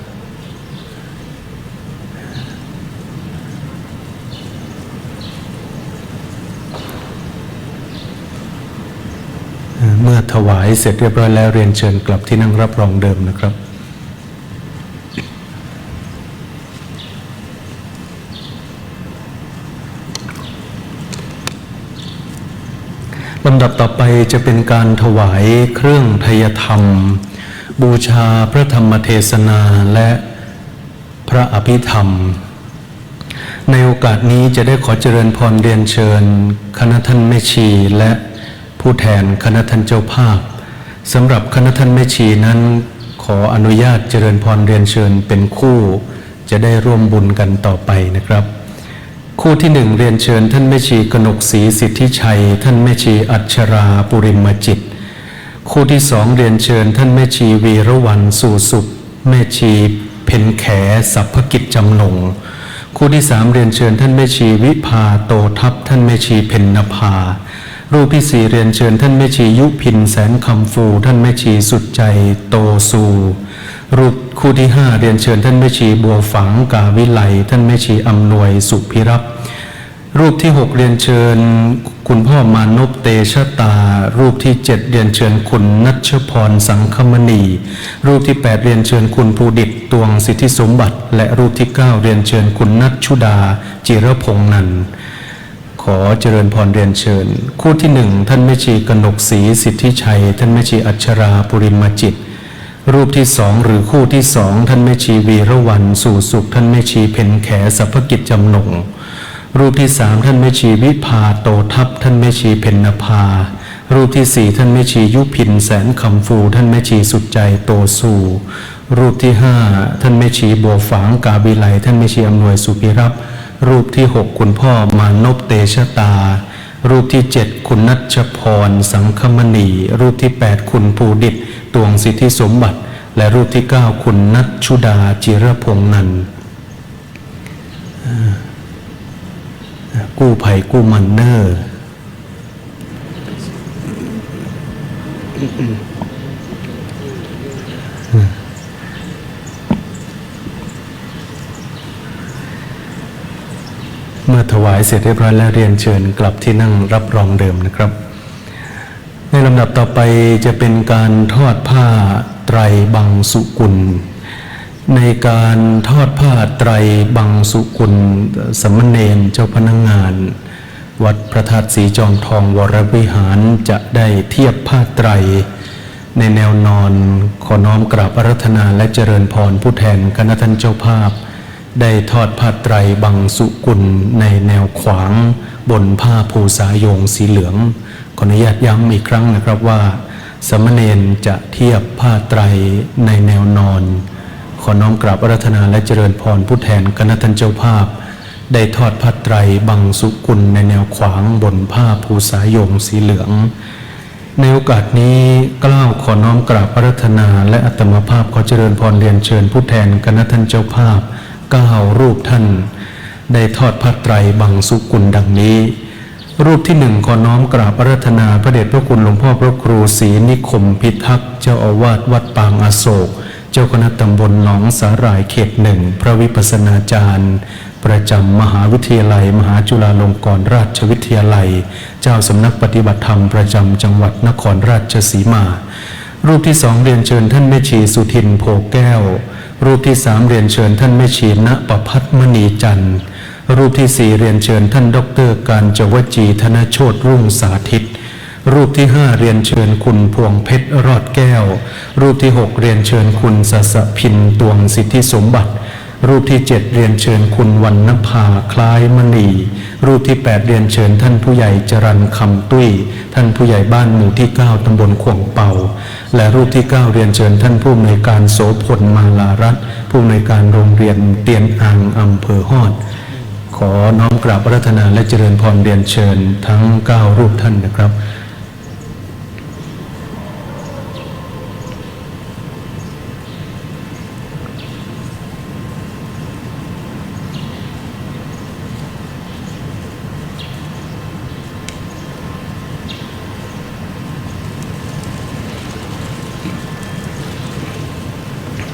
เมื่อถวายเสร็จเรียบร้อยแล้วเรียนเชิญกลับที่นั่งรับรองเดิมนะครับลำดับต่อไปจะเป็นการถวายเครื่องไทยธรรมบูชาพระธรรมเทศนาและพระอภิธรรมในโอกาสนี้จะได้ขอเจริญพรเรียนเชิญคณะท่านแม่ชีและผู้แทนคณะท่านเจ้าภาพสำหรับคณะท่านแม่ชีนั้นขออนุญาตเจริญพรเรียนเชิญเป็นคู่จะได้ร่วมบุญกันต่อไปนะครับคู่ที่1เรียนเชิญท่านแม่ชีกนกศรีสิทธิชัยท่านแม่ชีอัชราปุริมจิตคู่ที่2เรียนเชิญท่านแม่ชีวีระวรรณสู่สุขแม่ชีเพ็ญแขสัพพกิจจำนงคู่ที่3เรียนเชิญท่านแม่ชีวิภาโตทัพท่านแม่ชีเพ็ญนภารูปที่4เรียนเชิญท่านแม่ชียุพินแสนคำฟูท่านแม่ชีสุดใจโตสูรูปคู่ที่5เรียนเชิญท่านแม่ชีบัวฝังกาวิไลท่านแม่ชีอำนวยสุพิรับรูปที่6เรียนเชิญคุณพ่อมานพเตชะตารูปที่7เรียนเชิญคุณนัชพรสังคมณีรูปที่8เรียนเชิญคุณภูดิตตวงสิทธิสมบัติและรูปที่9เรียนเชิญคุณนัชชุดาจิรพงษ์นันท์ขอเจริญพรเรียนเชิญคู่ที่1ท่านแม่ชีกนกศรีสิทธิชัยท่านแม่ชีอัชราปุริมจิตรูปที่2หรือคู่ที่2ท่านแม่ชีวีระวรรณสู่สุขท่านแม่ชีเพ็ญแขสัพพกิจจำนงรูปที่3ท่านแม่ชีวิภาโตทัพท่านแม่ชีเพ็ญนภารูปที่4ท่านแม่ชียุพินแสนคำฟูท่านแม่ชีสุดใจโตสูรูปที่5ท่านแม่ชีบัวฝางกาบิไลท่านแม่ชีอำนวยสุพิรับรูปที่6คุณพ่อมานพเตชะตารูปที่7คุณนัชพรสังคมณีรูปที่8คุณภูดิตตวงสิทธิสมบัติและรูปที่9คุณนัชชุดาจิรพงษ์นันท์กู้ภัยกู้มันเนอร์เมื่อถวายเสร็จเรียบร้อยแล้วเรียนเชิญกลับที่นั่งรับรองเดิมนะครับในลำดับต่อไปจะเป็นการทอดผ้าไตรบังสุกุลในการทอดผ้าไตรบังสุกุลสามเณรเจ้าพนักงานวัดพระธาตุสีจอมทองวรวิหารจะได้เทียบผ้าไตรในแนวนอนขอน้อมกราบอาราธนาและเจริญพรผู้แทนคณะท่านเจ้าภาพได้ทอดผ้าไตรบังสุกุลในแนวขวางบนผ้าภูษาโยงสีเหลืองขออนุญาตย้ำอีกครั้งนะครับว่าสามเณรจะเทียบผ้าไตรในแนวนอนขอน้อมกราบอาราธนาและเจริญพรผู้แทนคณะท่านเจ้าภาพได้ทอดผ้าไตรบังสุกุลในแนวขวางบนผ้าภูษาโยงสีเหลืองในโอกาสนี้กล้าวขอน้อมกราบอาราธนาและอัตมภาพขอเจริญพรเรียนเชิญผู้แทนคณะท่านเจ้าภาพ9รูปท่านได้ทอดผ้าไตรบังสุกุลดังนี้รูปที่1ขอน้อมกราบอาราธนาพระเดชพระคุณหลวงพ่อพระครูศรีนิคมพิทักษ์เจ้าอาวาสวัดปางอโศกเจ้าคณะตำบลหนองสาหร่ายเขต1พระวิปัสสนาจารย์ประจำมหาวิทยาลัยมหาจุฬาลงกรณราชวิทยาลัยเจ้าสำนักปฏิบัติธรรมประจำจังหวัดนครราชสีมารูปที่2เรียนเชิญท่านแม่ชีสุทินโพแก้วรูปที่3เรียนเชิญท่านแม่ชีณประภัทรมณีจันทร์รูปที่4เรียนเชิญท่านดร.การจวจีธนโชติรุ่งสาธิตรูปที่5เรียนเชิญคุณพวงเพชรรอดแก้วรูปที่6เรียนเชิญคุณสสพินตวงสิทธิสมบัติรูปที่7เรียนเชิญคุณวรรณภาคล้ายมณีรูปที่8เรียนเชิญท่านผู้ใหญ่จรัญคำตุ้ยท่านผู้ใหญ่บ้านหมู่ที่9ตำบลขวงเป่าและรูปที่9เรียนเชิญท่านผู้อำนวยการโสพลมาลารัตน์ผู้อำนวยการโรงเรียนเตียนอ่างอำเภอฮอด ขอน้อมกราบอาราธนาและเจริญพรเรียนเชิญทั้ง9รูปท่านนะครับ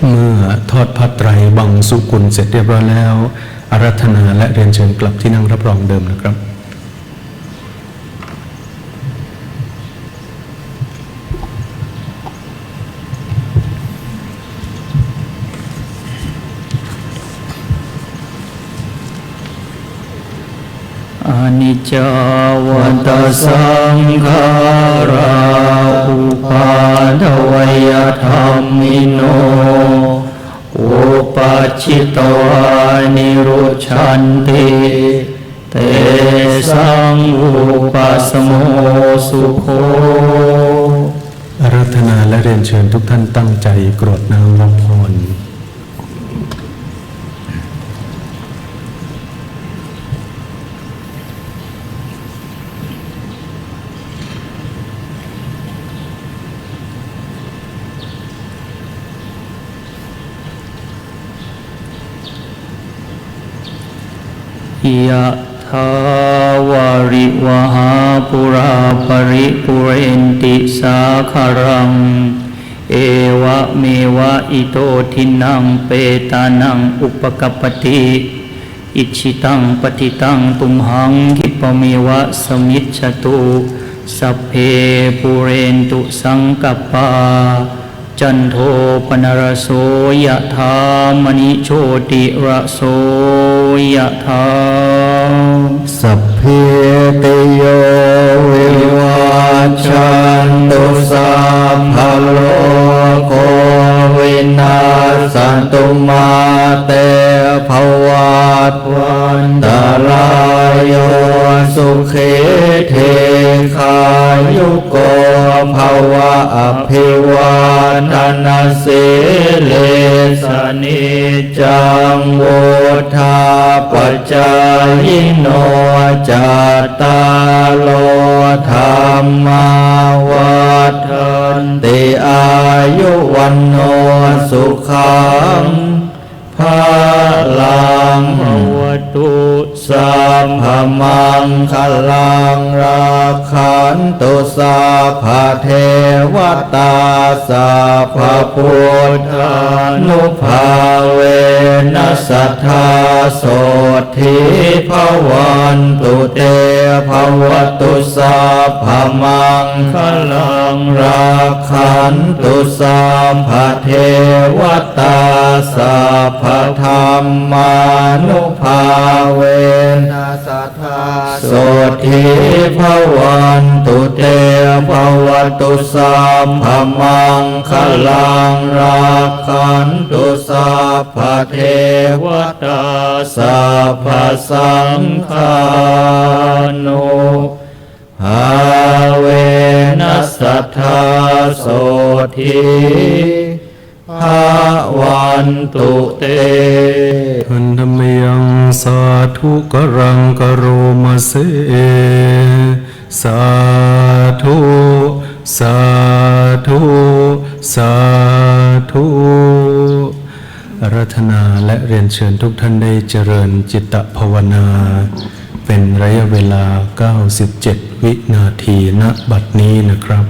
เมื่อทอดผ้าไตรบังสุกุลเสร็จเรียบร้อยแล้วอาราธนาและเรียนเชิญกลับที่นั่งรับรองเดิมนะครับ
อนิจจาวัตสังขาราอุปาทวยธรรมิโนอุปัชชิตวานิรุชันติเตสังอุปัสสโมสุโข
อาราธนาและเรียนเชิญทุกท่านตั้งใจกรวดน้ำรับพร
ยะถาวาริวหาปุราปริปุเรนติสาคารังเอวะเมวะอิโตทินังเปตานังอุปกัปปติอิชิตังปฏิตังตุมหังคิปะเมวะสมิจฉตุสัพเพปุเรนตุสังกัปปาจันโทปนรโสยะธามณิโชติระโสยะธา
สัพเพติโยวิวัชชันตุสัพพะโลกโควินาศตุมาเตภวัตวันตรายโยสุขีเทคายุโกภวะอภิวาทนาสิเลสนิจังวุธาปัจจายโนจัตตาโลธรรมาวัฏันติอายุวันโนสุขังภาลังวตุสัมภมังคลังราคันตุสัพพะเทวตาสัพพะพุทธานุภาเวนัสสัทธาโสทิภวันตุเตภวตุสัพพะมังคลังราคันตุสัพพะเทวตาสัพพะธรรมานุภาเวนัสสัทธาโสทิภวันตุเตภวตุสัพพะมังคลังราคันตุสัพพะเทวตาสัพพะสังฆานุภาเวนัสสัทธาโสทิภวันตุเต
ทันธรรมยังสาธุกรังกโรมาเสสาธุสาธุสาธุอาราธนาและเรียนเชิญทุกท่านได้เจริญจิตตภาวนาเป็นระยะเวลา97วินาทีณบัดนี้นะครับ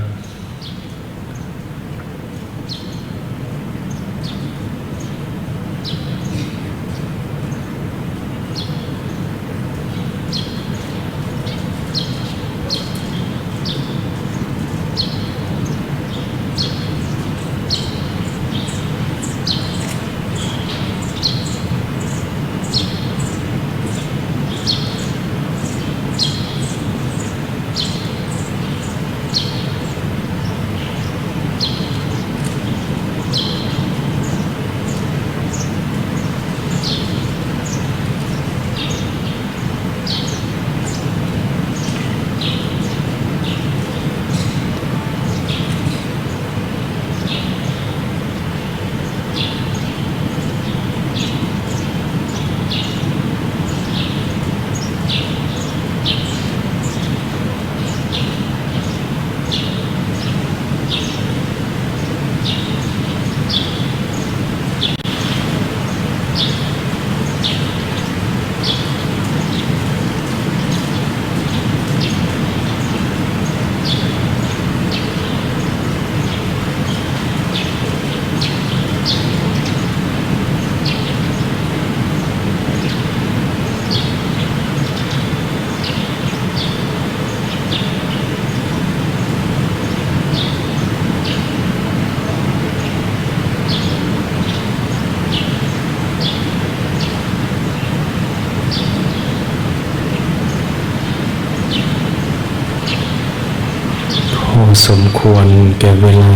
มควรแก่เวลา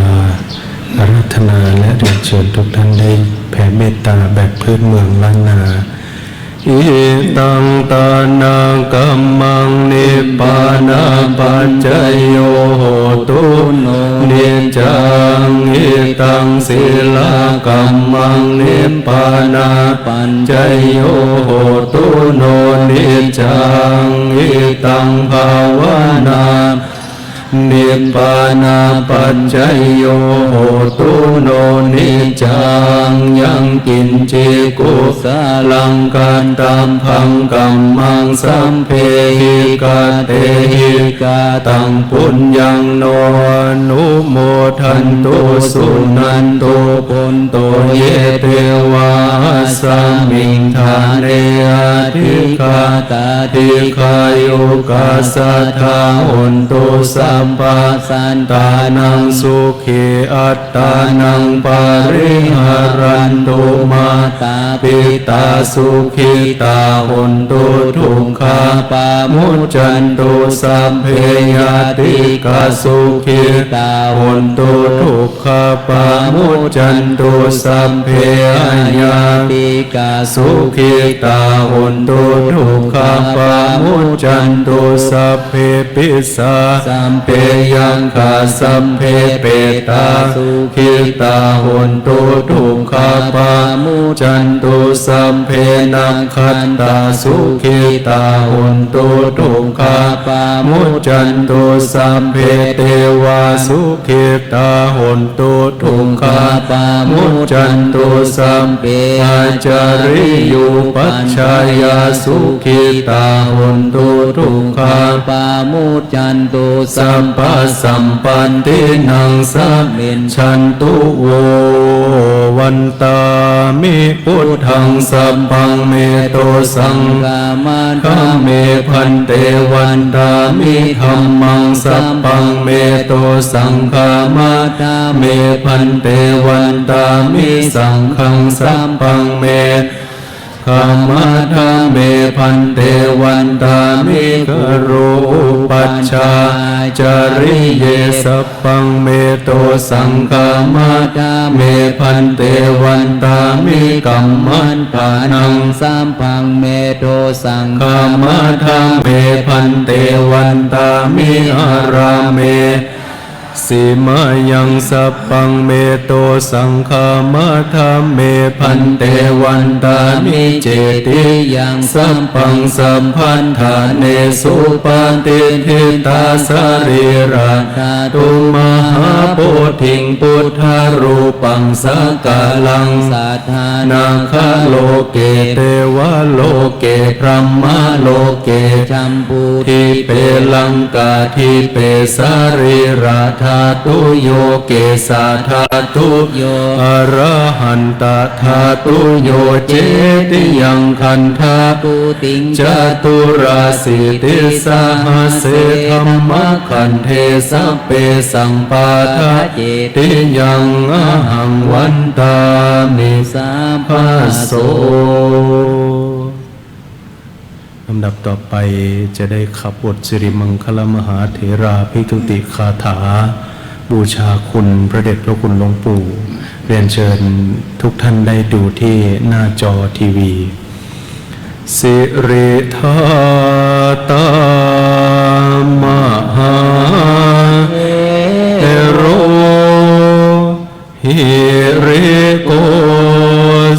อาราธนาและเรียนเชิญทุกท่านได้แผ่เมตตาแบบพื้นเมืองล้านนาอิตังตานังกัมมังนิพพานาปัจจโยโหตุนิจจังอิตังศีลกัมมังนิพพานาปัจจโยโหตุโนนิจจังอิตังภาวนานิพพานาปัจจโยโหตุโนนิจังยังกินจิกุสลังกันตัมพังกัมมังสัมเพหิกาเตหิกาตังปุญญังโนนุโมทันตุสุนันตุปุนโตเยเทวาสัมมิงทาเนอาทิคาตาทิคายุกาสัทธาหุนตุสัมปะสันตานังสุขีอัตตานังปาริหารันตุมาตาปิตาสุขิตาหุนตุทุกขาปามุจจันตุสัมเพยติกาสุขิตาหุนตุทุกขาปามุจจันตุสัมเพยติกาสุขิตาหุนตุทุกขาปามุจจันตุสัพเพปิสาสัมเพยังคาสัมเพเปตาสุขิตาหุนตุทุกขาปามุจจันตุสัมเพนังคันตาสุขิตาหุนตุทุกขาปามุจจันตุสัมเพเทวาสุขิตาหุนตุทุกขาปามุจจันตุสัมเพอาจาริยุปัชฌายาสุขิตาหุนตุทุกขาปามุจจันตุสัมปัสสัมปันตินังสัมมินชันตุโววันตามิพุทธังสัพพังเมโตสังฆามาคัมเมพันเตวันตามิธัมมังสัพพังเมโตสังฆามาตาเมพันเตวันตามิสังฆังสัพพังเมขัมมาธาเมพันเตวันตามิกโรปัชฌาจาริเยสัพพังเมโตสังฆามาธาเมพันเตวันตามิกัมมันปานังสัมพังเมโตสังฆามาธาเมพันเตวันตามิอาราเมสิมายังสัพพังเมโตสังฆามาธาเมพันเตวันตามิเจติยังสัพพังสัมพันธาเนสุปฏิทิตาสรีราธาตุมหาโพธิงพุทธารูปังสักกาลังสัทธานาคโลเกเทวโลเกพรหมโลเกจัมพูทิเปลังกาทิเปสรีราธาตุโยเกสาธาตุโยอรหันตธาตุโยเจติยังคันธาตุติงจตุราสิติสหัสเสธัมมคันเทสัพเปสังปาทะเจติยังอหังวันตามิสัพพโสลำดับต่อไปจะได้ขับบทสิริมังคลมหาเถราภิกษุติคาถาบูชาคุณพระเดชพระคุณหลวงปู่เรียนเชิญทุกท่านได้ดูที่หน้าจอทีวีสิริธาตามหาเทโรหิริโก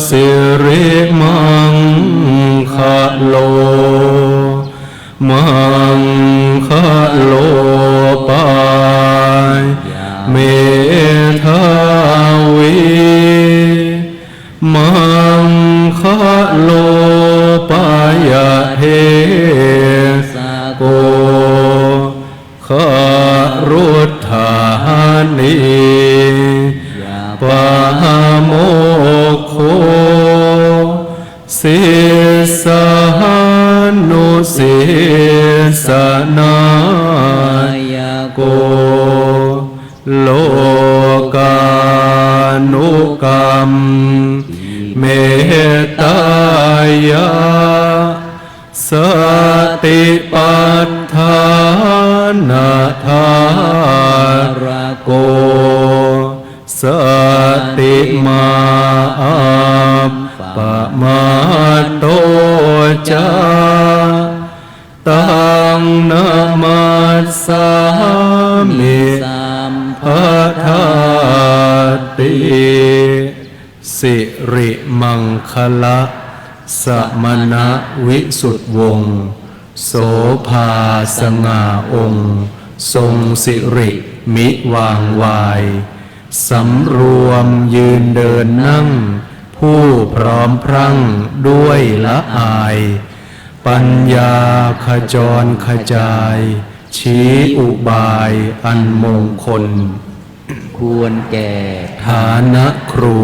สิริมังคะโลมังคะโลปายเมธาวีมังคะโลปายเทสโกขรุทธานิปะโมกโคสิสหานุสิสนายโกโลกานุกรรมเมตตายาสติปัฏฐ านาทารโกสติมาปะมาโตจาตังนามัสสามิภะทาติสิริมังคละสมณะวิสุทธวงศ์โสภาสง่าองค์ทรงสิริมิวางวายสำรวมยืนเดินนั่งผู้พร้อมพรั่งด้วยละอายปัญญาขจรขจายชี้อุบายอันมงคล
ควรแก่
ฐานะครู